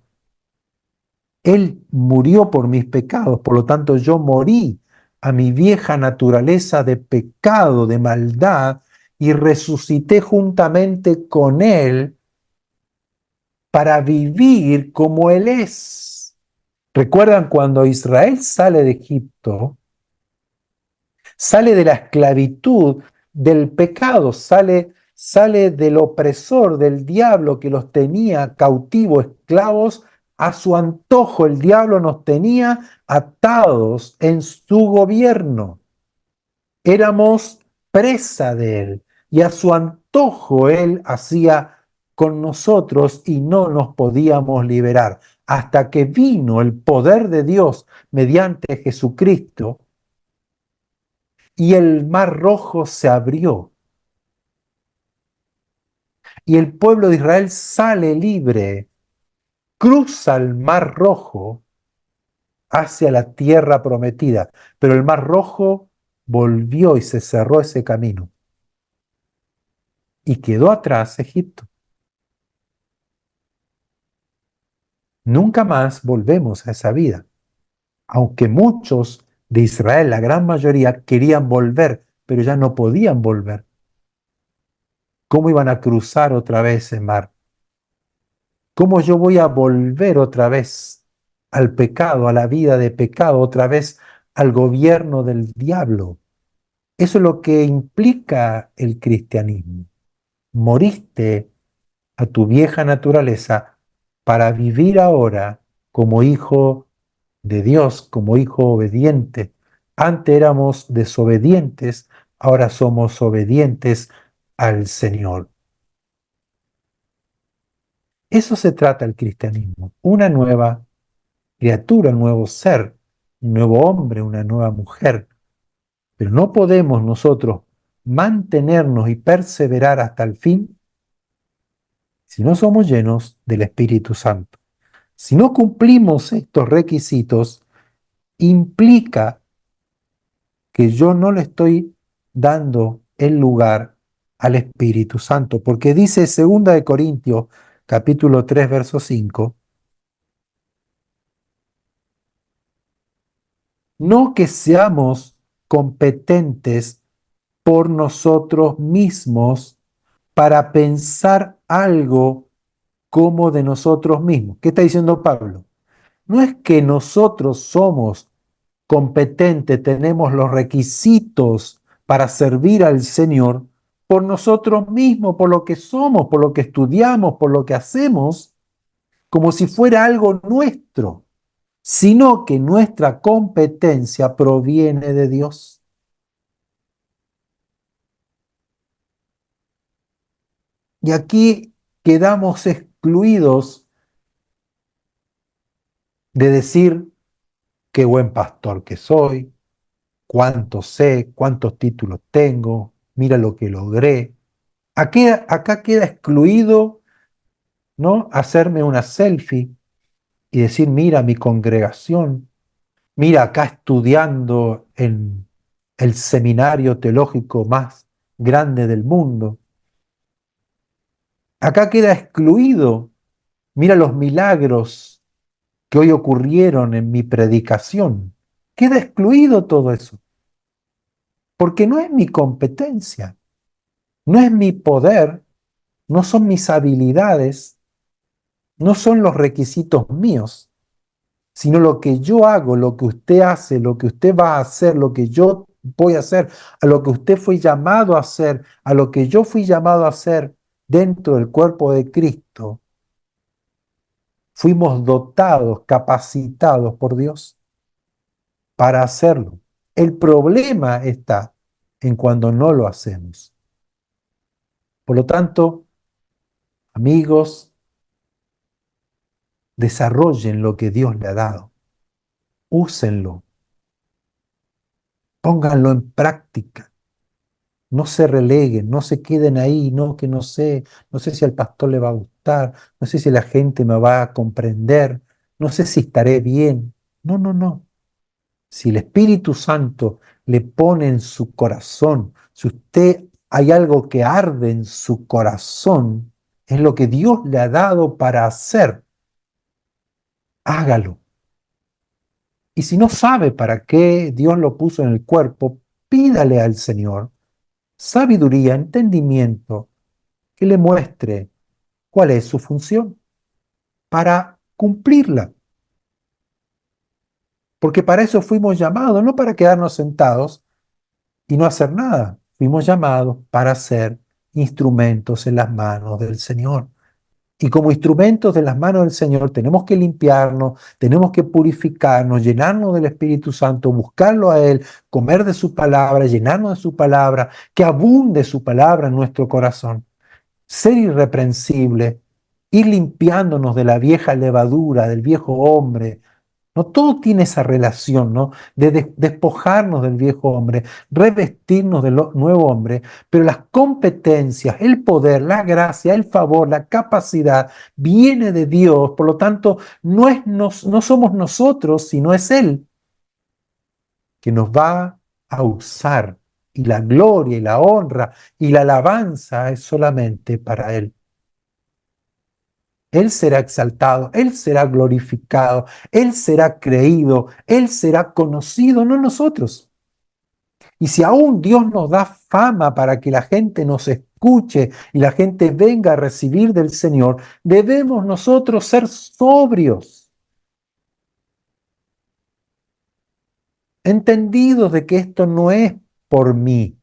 Él murió por mis pecados, por lo tanto yo morí a mi vieja naturaleza de pecado, de maldad, y resucité juntamente con Él para vivir como Él es. ¿Recuerdan cuando Israel sale de Egipto? Sale de la esclavitud, del pecado, sale del opresor, del diablo que los tenía cautivos, esclavos, a su antojo. El diablo nos tenía atados en su gobierno. Éramos presa de él y a su antojo él hacía con nosotros y no nos podíamos liberar. Hasta que vino el poder de Dios mediante Jesucristo y el mar rojo se abrió y el pueblo de Israel sale libre, cruza el mar rojo hacia la tierra prometida, pero el mar rojo volvió y se cerró ese camino y quedó atrás Egipto. Nunca más volvemos a esa vida, aunque muchos de Israel, la gran mayoría, querían volver, pero ya no podían volver. ¿Cómo iban a cruzar otra vez el mar? ¿Cómo yo voy a volver otra vez al pecado, a la vida de pecado, otra vez al gobierno del diablo? Eso es lo que implica el cristianismo. Moriste a tu vieja naturaleza para vivir ahora como hijo de Dios, como hijo obediente. Antes éramos desobedientes, ahora somos obedientes al Señor. Eso se trata el cristianismo, una nueva criatura, un nuevo ser, un nuevo hombre, una nueva mujer. Pero no podemos nosotros mantenernos y perseverar hasta el fin si no somos llenos del Espíritu Santo. Si no cumplimos estos requisitos, implica que yo no le estoy dando el lugar al Espíritu Santo, porque dice 2 de Corintios capítulo 3 verso 5, no que seamos competentes por nosotros mismos para pensar algo como de nosotros mismos. ¿Qué está diciendo Pablo? No es que nosotros somos competente, tenemos los requisitos para servir al Señor por nosotros mismos, por lo que somos, por lo que estudiamos, por lo que hacemos, como si fuera algo nuestro, sino que nuestra competencia proviene de Dios. Y aquí quedamos excluidos de decir qué buen pastor que soy, cuánto sé, cuántos títulos tengo, mira lo que logré. Acá queda excluido, ¿no? Hacerme una selfie y decir, mira mi congregación, mira acá estudiando en el seminario teológico más grande del mundo. Acá queda excluido, mira los milagros que hoy ocurrieron en mi predicación. Queda excluido todo eso, porque no es mi competencia, no es mi poder, no son mis habilidades, no son los requisitos míos, sino lo que yo hago, lo que usted hace, lo que usted va a hacer, lo que yo voy a hacer, a lo que usted fue llamado a hacer, a lo que yo fui llamado a hacer dentro del cuerpo de Cristo. Fuimos dotados, capacitados por Dios para hacerlo. El problema está en cuando no lo hacemos. Por lo tanto, amigos, desarrollen lo que Dios le ha dado. Úsenlo, pónganlo en práctica. No se releguen, no se queden ahí, no, que no sé, no sé si al pastor le va a gustar, no sé si la gente me va a comprender, no sé si estaré bien. No, no, no. Si el Espíritu Santo le pone en su corazón, si usted hay algo que arde en su corazón, es lo que Dios le ha dado para hacer, hágalo. Y si no sabe para qué Dios lo puso en el cuerpo, pídale al Señor sabiduría, entendimiento, que le muestre cuál es su función para cumplirla. Porque para eso fuimos llamados, no para quedarnos sentados y no hacer nada. Fuimos llamados para ser instrumentos en las manos del Señor. Y como instrumentos de las manos del Señor tenemos que limpiarnos, tenemos que purificarnos, llenarnos del Espíritu Santo, buscarlo a Él, comer de su palabra, llenarnos de su palabra, que abunde su palabra en nuestro corazón. Ser irreprensible, ir limpiándonos de la vieja levadura, del viejo hombre. No todo tiene esa relación, ¿no? De despojarnos del viejo hombre, revestirnos del nuevo hombre, pero las competencias, el poder, la gracia, el favor, la capacidad viene de Dios, por lo tanto no somos nosotros, sino es Él que nos va a usar, y la gloria y la honra y la alabanza es solamente para Él. Él será exaltado, Él será glorificado, Él será creído, Él será conocido, no nosotros. Y si aún Dios nos da fama para que la gente nos escuche y la gente venga a recibir del Señor, debemos nosotros ser sobrios, entendidos de que esto no es por mí,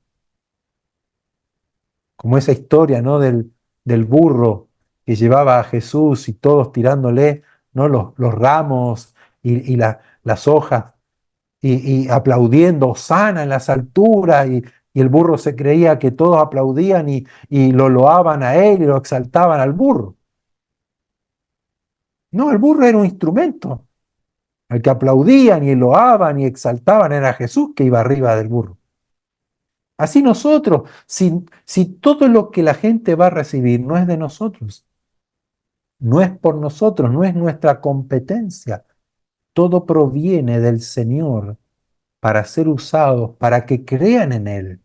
como esa historia, ¿no? del burro que llevaba a Jesús y todos tirándole, ¿no? los ramos y las hojas y aplaudiendo Hosana en las alturas y el burro se creía que todos aplaudían y lo loaban a él y lo exaltaban al burro. No, el burro era un instrumento. El que aplaudían y loaban y exaltaban era Jesús que iba arriba del burro. Así nosotros, si todo lo que la gente va a recibir no es de nosotros, no es por nosotros, no es nuestra competencia, todo proviene del Señor para ser usados, para que crean en Él.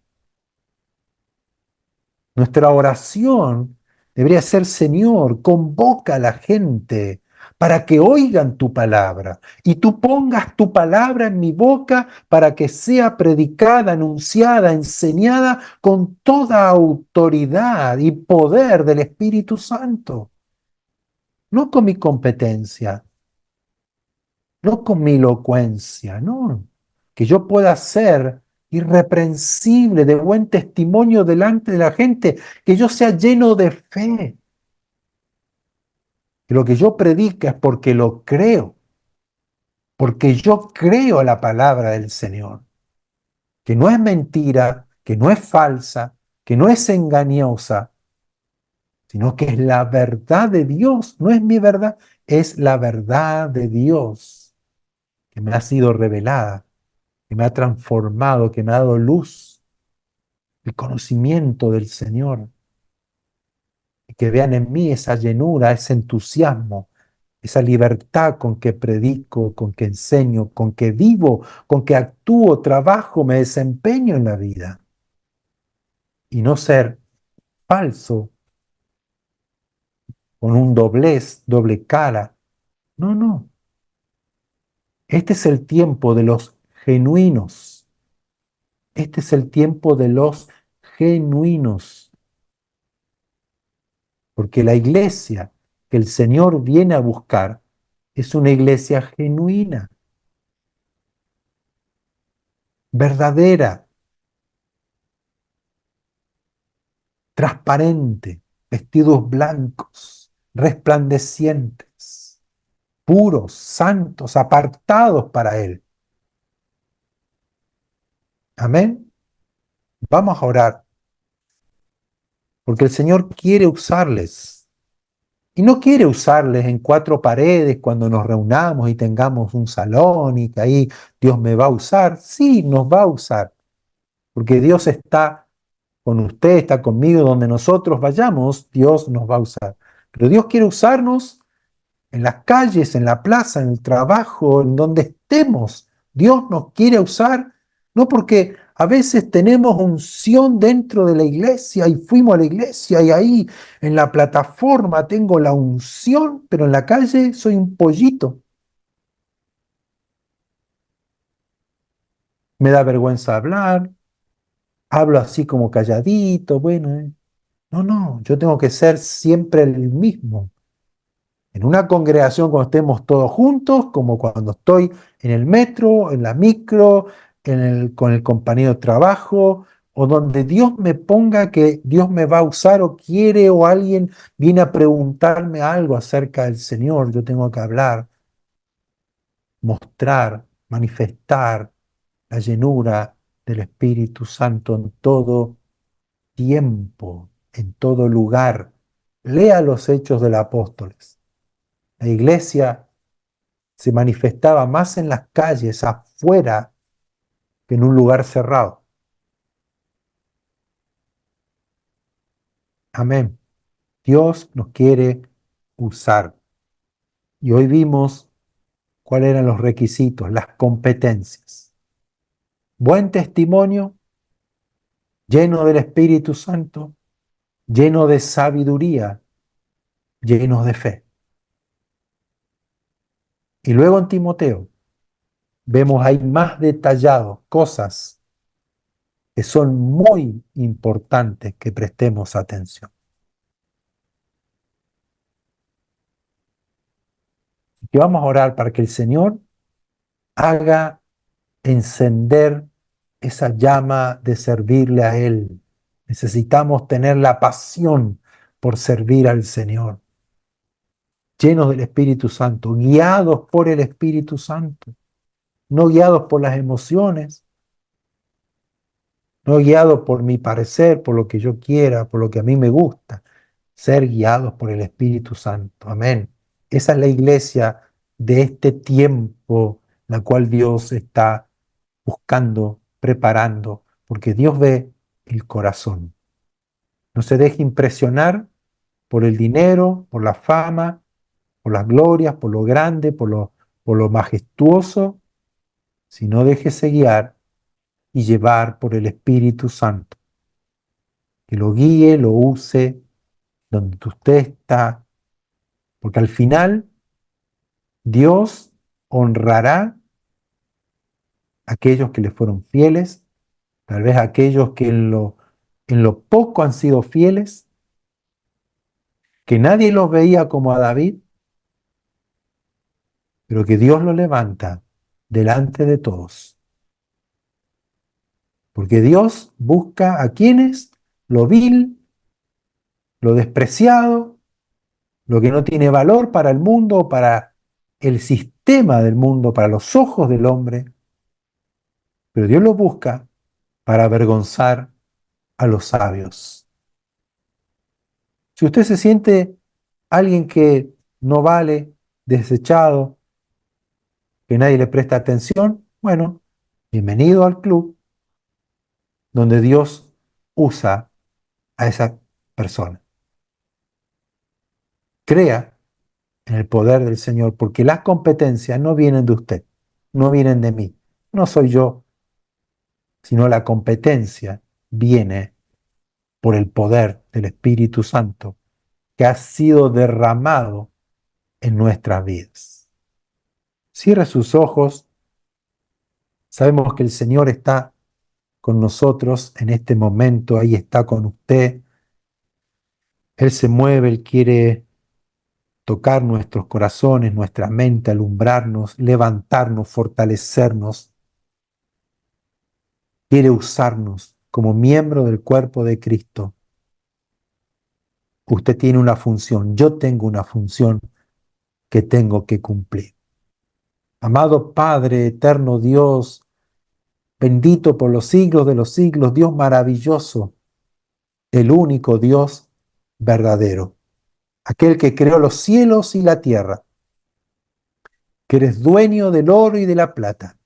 Nuestra oración debería ser, Señor, convoca a la gente para que oigan tu palabra y tú pongas tu palabra en mi boca para que sea predicada, anunciada, enseñada con toda autoridad y poder del Espíritu Santo. No con mi competencia, no con mi elocuencia, no. que yo pueda ser irreprensible, de buen testimonio delante de la gente, que yo sea lleno de fe, que lo que yo predique es porque lo creo, porque yo creo la palabra del Señor, que no es mentira, que no es falsa, que no es engañosa, sino que es la verdad de Dios, no es mi verdad, es la verdad de Dios que me ha sido revelada, que me ha transformado, que me ha dado luz, el conocimiento del Señor, y que vean en mí esa llenura, ese entusiasmo, esa libertad con que predico, con que enseño, con que vivo, con que actúo, trabajo, me desempeño en la vida, y no ser falso, con un doblez, doble cara. No, no. Este es el tiempo de los genuinos. Este es el tiempo de los genuinos. Porque la iglesia que el Señor viene a buscar es una iglesia genuina, verdadera, transparente, vestidos blancos, resplandecientes, puros, santos, apartados para Él. Amén. Vamos a orar, porque el Señor quiere usarles. Y no quiere usarles en cuatro paredes cuando nos reunamos y tengamos un salón y que ahí Dios me va a usar. Sí, nos va a usar, porque Dios está con usted, está conmigo, donde nosotros vayamos, Dios nos va a usar. Pero Dios quiere usarnos en las calles, en la plaza, en el trabajo, en donde estemos. Dios nos quiere usar, no porque a veces tenemos unción dentro de la iglesia y fuimos a la iglesia y ahí en la plataforma tengo la unción, pero en la calle soy un pollito. Me da vergüenza hablar, hablo así como calladito, bueno. No, no, yo tengo que ser siempre el mismo. En una congregación cuando estemos todos juntos, como cuando estoy en el metro, en la micro, con el compañero de trabajo, o donde Dios me ponga que Dios me va a usar o quiere o alguien viene a preguntarme algo acerca del Señor, yo tengo que hablar, mostrar, manifestar la llenura del Espíritu Santo en todo tiempo, en todo lugar. Lea los hechos de los apóstoles. La iglesia se manifestaba más en las calles, afuera, que en un lugar cerrado. Amén. Dios nos quiere usar. Y hoy vimos cuáles eran los requisitos, las competencias. Buen testimonio, lleno del Espíritu Santo, lleno de sabiduría, lleno de fe. Y luego en Timoteo vemos ahí más detallados cosas que son muy importantes que prestemos atención. Y vamos a orar para que el Señor haga encender esa llama de servirle a Él. Necesitamos tener la pasión por servir al Señor, llenos del Espíritu Santo, guiados por el Espíritu Santo, no guiados por las emociones, no guiados por mi parecer, por lo que yo quiera, por lo que a mí me gusta, ser guiados por el Espíritu Santo. Amén. Esa es la iglesia de este tiempo, la cual Dios está buscando, preparando, porque Dios ve el corazón. No se deje impresionar por el dinero, por la fama, por las glorias, por lo grande, por lo majestuoso, sino déjese guiar y llevar por el Espíritu Santo, que lo guíe, lo use donde usted está, porque al final Dios honrará a aquellos que le fueron fieles, tal vez aquellos que en lo poco han sido fieles, que nadie los veía como a David, pero que Dios lo levanta delante de todos Porque Dios busca a quienes lo vil, lo despreciado, lo que no tiene valor para el mundo, para el sistema del mundo, para los ojos del hombre, pero Dios lo busca para avergonzar a los sabios. Si usted se siente alguien que no vale, desechado, que nadie le presta atención, bueno, bienvenido al club donde Dios usa a esa persona. Crea en el poder del Señor, porque las competencias no vienen de usted, no vienen de mí, no soy yo, sino la competencia viene por el poder del Espíritu Santo que ha sido derramado en nuestras vidas. Cierre sus ojos, sabemos que el Señor está con nosotros en este momento, ahí está con usted, Él se mueve, Él quiere tocar nuestros corazones, nuestra mente, alumbrarnos, levantarnos, fortalecernos, quiere usarnos como miembro del cuerpo de Cristo. Usted tiene una función, yo tengo una función que tengo que cumplir. Amado Padre, eterno Dios, bendito por los siglos de los siglos, Dios maravilloso, el único Dios verdadero, aquel que creó los cielos y la tierra, que eres dueño del oro y de la plata,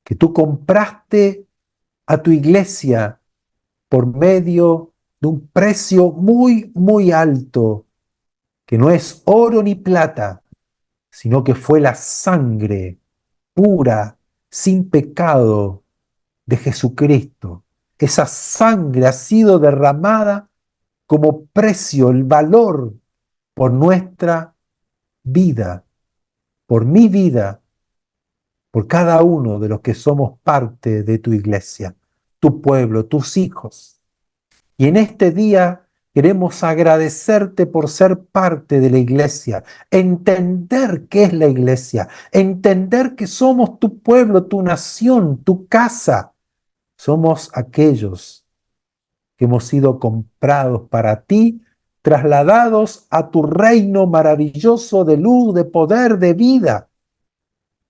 que tú compraste a tu iglesia por medio de un precio muy, muy alto, que no es oro ni plata, sino que fue la sangre pura, sin pecado de Jesucristo. Esa sangre ha sido derramada como precio, el valor por nuestra vida, por mi vida, por cada uno de los que somos parte de tu iglesia, tu pueblo, tus hijos. Y en este día queremos agradecerte por ser parte de la iglesia, entender qué es la iglesia, entender que somos tu pueblo, tu nación, tu casa. Somos aquellos que hemos sido comprados para ti, trasladados a tu reino maravilloso de luz, de poder, de vida.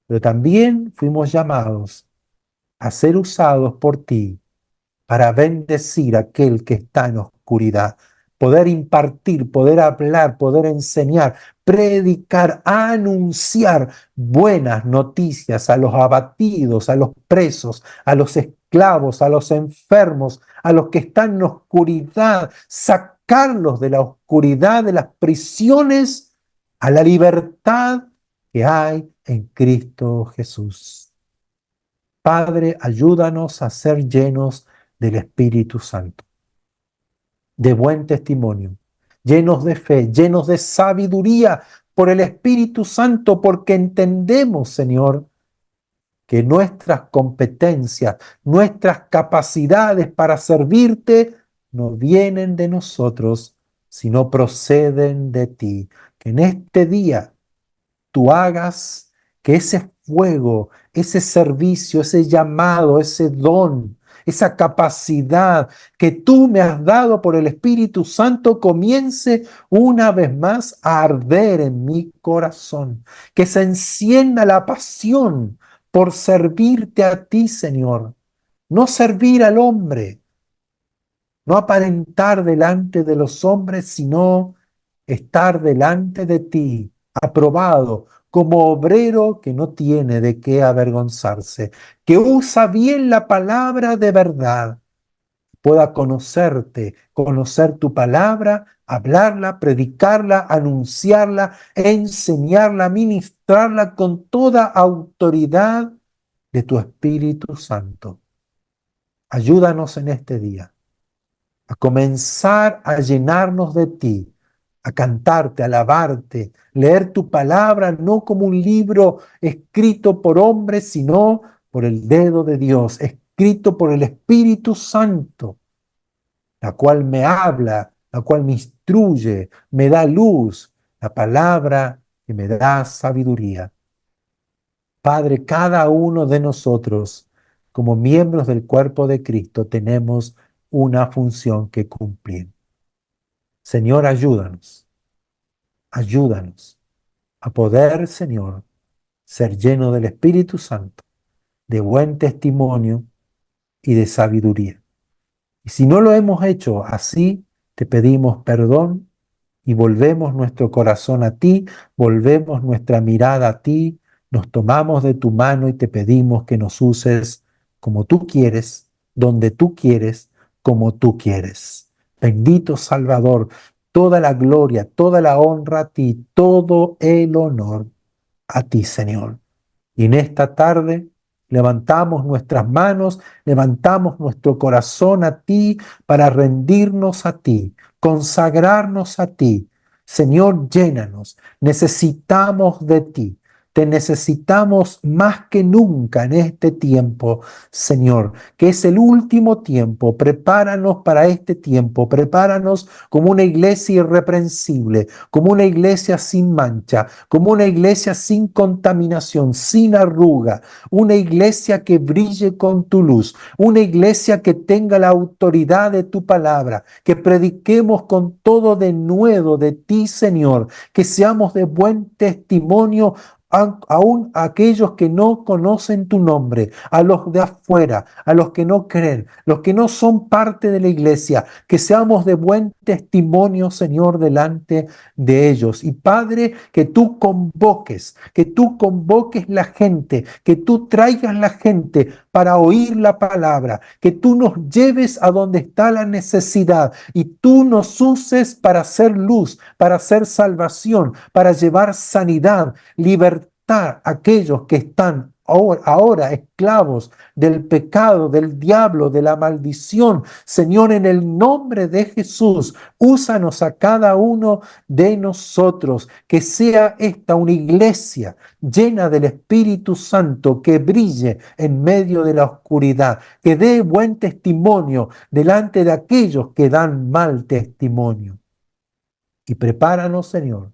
Pero también fuimos llamados a ser usados por ti para bendecir a aquel que está en oscuridad, poder impartir, poder hablar, poder enseñar, predicar, anunciar buenas noticias a los abatidos, a los presos, a los esclavos, a los enfermos, a los que están en oscuridad, sacarlos de la oscuridad, de las prisiones, a la libertad que hay en Cristo Jesús. Padre, ayúdanos a ser llenos del Espíritu Santo, de buen testimonio, llenos de fe, llenos de sabiduría por el Espíritu Santo, porque entendemos, Señor, que nuestras competencias, nuestras capacidades para servirte no vienen de nosotros, sino proceden de ti. Que en este día tú hagas que ese fuego, ese servicio, ese llamado, ese don, esa capacidad que tú me has dado por el Espíritu Santo comience una vez más a arder en mi corazón. Que se encienda la pasión por servirte a ti, Señor. No servir al hombre, no aparentar delante de los hombres, sino estar delante de ti, aprobado como obrero que no tiene de qué avergonzarse, que usa bien la palabra de verdad, pueda conocerte, conocer tu palabra, hablarla, predicarla, anunciarla, enseñarla, ministrarla con toda autoridad de tu Espíritu Santo. Ayúdanos en este día a comenzar a llenarnos de ti, a cantarte, a alabarte, leer tu palabra no como un libro escrito por hombres, sino por el dedo de Dios, escrito por el Espíritu Santo, la cual me habla, la cual me instruye, me da luz, la palabra que me da sabiduría. Padre, cada uno de nosotros como miembros del cuerpo de Cristo, tenemos una función que cumplir. Señor, ayúdanos a poder, Señor, ser lleno del Espíritu Santo, de buen testimonio y de sabiduría. Y si no lo hemos hecho así, te pedimos perdón y volvemos nuestro corazón a ti, volvemos nuestra mirada a ti, nos tomamos de tu mano y te pedimos que nos uses como tú quieres, donde tú quieres, como tú quieres. Bendito Salvador, toda la gloria, toda la honra a ti, todo el honor a ti, Señor. Y en esta tarde levantamos nuestras manos, levantamos nuestro corazón a ti para rendirnos a ti, consagrarnos a ti. Señor, llénanos. Necesitamos de ti. Te necesitamos más que nunca en este tiempo, Señor, que es el último tiempo. Prepáranos para este tiempo. Prepáranos como una iglesia irreprensible, como una iglesia sin mancha, como una iglesia sin contaminación, sin arruga, una iglesia que brille con tu luz, una iglesia que tenga la autoridad de tu palabra, que prediquemos con todo denuedo de ti, Señor, que seamos de buen testimonio aún a aquellos que no conocen tu nombre, a los de afuera, a los que no creen, los que no son parte de la iglesia, que seamos de buen testimonio, Señor, delante de ellos. Y Padre, que tú convoques la gente, que tú traigas la gente para oír la palabra, que tú nos lleves a donde está la necesidad y tú nos uses para hacer luz, para hacer salvación, para llevar sanidad, libertad a aquellos que están ahora esclavos del pecado, del diablo, de la maldición. Señor, en el nombre de Jesús, úsanos a cada uno de nosotros, que sea esta una iglesia llena del Espíritu Santo, que brille en medio de la oscuridad, que dé buen testimonio delante de aquellos que dan mal testimonio. Y prepáranos, Señor,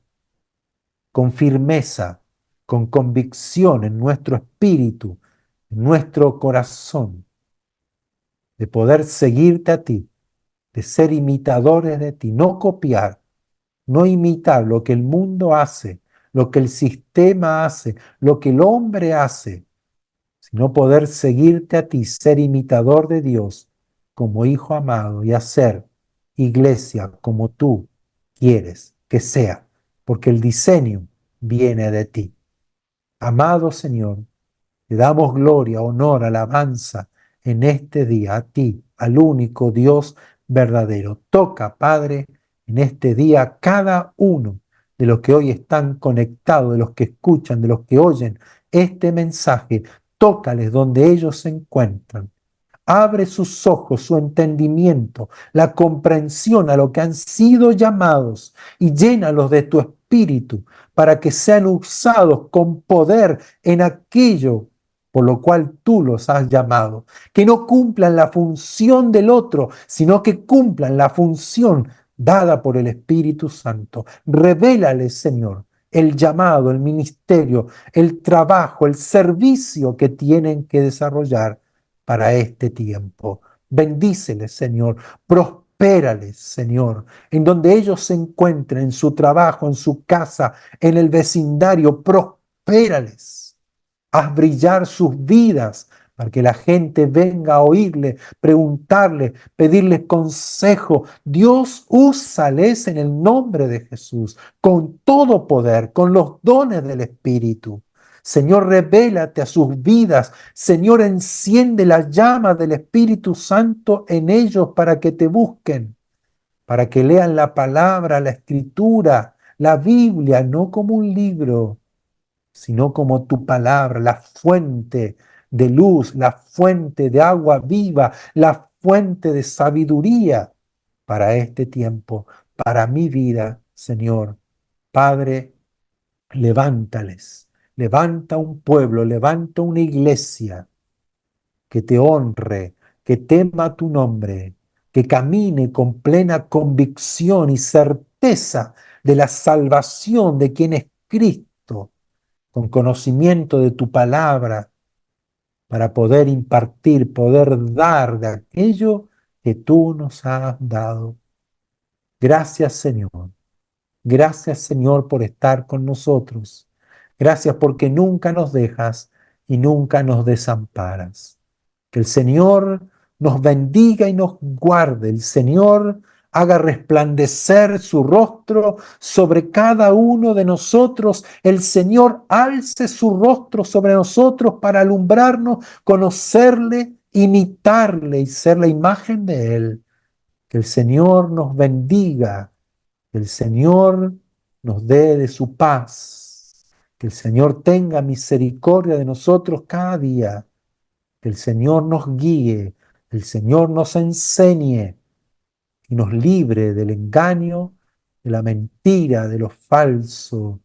con firmeza, con convicción en nuestro espíritu, en nuestro corazón, de poder seguirte a ti, de ser imitadores de ti, no copiar, no imitar lo que el mundo hace, lo que el sistema hace, lo que el hombre hace, sino poder seguirte a ti, ser imitador de Dios como hijo amado y hacer iglesia como tú quieres que sea, porque el diseño viene de ti. Amado Señor, te damos gloria, honor, alabanza en este día a ti, al único Dios verdadero. Toca, Padre, en este día a cada uno de los que hoy están conectados, de los que escuchan, de los que oyen este mensaje. Tócales donde ellos se encuentran. Abre sus ojos, su entendimiento, la comprensión a lo que han sido llamados y llénalos de tu espíritu para que sean usados con poder en aquello por lo cual tú los has llamado. Que no cumplan la función del otro, sino que cumplan la función dada por el Espíritu Santo. Revélales, Señor, el llamado, el ministerio, el trabajo, el servicio que tienen que desarrollar para este tiempo. Bendíceles, Señor. Prospérales, Señor, en donde ellos se encuentren, en su trabajo, en su casa, en el vecindario. Prospérales. Haz brillar sus vidas para que la gente venga a oírle, preguntarle, pedirle consejo. Dios, úsales en el nombre de Jesús, con todo poder, con los dones del Espíritu. Señor, revélate a sus vidas. Señor, enciende la llama del Espíritu Santo en ellos para que te busquen, para que lean la palabra, la escritura, la Biblia, no como un libro, sino como tu palabra, la fuente de luz, la fuente de agua viva, la fuente de sabiduría para este tiempo, para mi vida, Señor. Padre, levántales, levanta un pueblo, levanta una iglesia que te honre, que tema tu nombre, que camine con plena convicción y certeza de la salvación de quien es Cristo, con conocimiento de tu palabra, para poder impartir, poder dar de aquello que tú nos has dado. Gracias, Señor. Gracias, Señor, por estar con nosotros. Gracias porque nunca nos dejas y nunca nos desamparas. Que el Señor nos bendiga y nos guarde. El Señor haga resplandecer su rostro sobre cada uno de nosotros. El Señor alce su rostro sobre nosotros para alumbrarnos, conocerle, imitarle y ser la imagen de Él. Que el Señor nos bendiga, que el Señor nos dé de su paz, que el Señor tenga misericordia de nosotros cada día, que el Señor nos guíe, el Señor nos enseñe y nos libre del engaño, de la mentira, de lo falso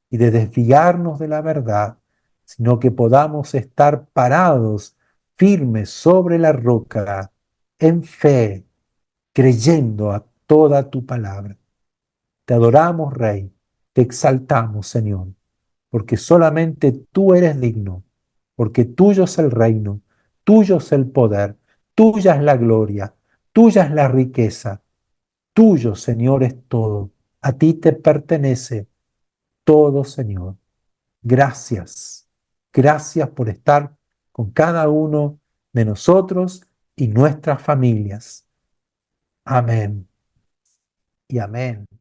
y de desviarnos de la verdad, sino que podamos estar parados, firmes sobre la roca, en fe, creyendo a toda tu palabra. Te adoramos, Rey, te exaltamos, Señor, porque solamente tú eres digno, porque tuyo es el reino, tuyo es el poder, tuya es la gloria, tuya es la riqueza, tuyo, Señor, es todo. A ti te pertenece todo, Señor. Gracias, gracias por estar con cada uno de nosotros y nuestras familias. Amén y amén.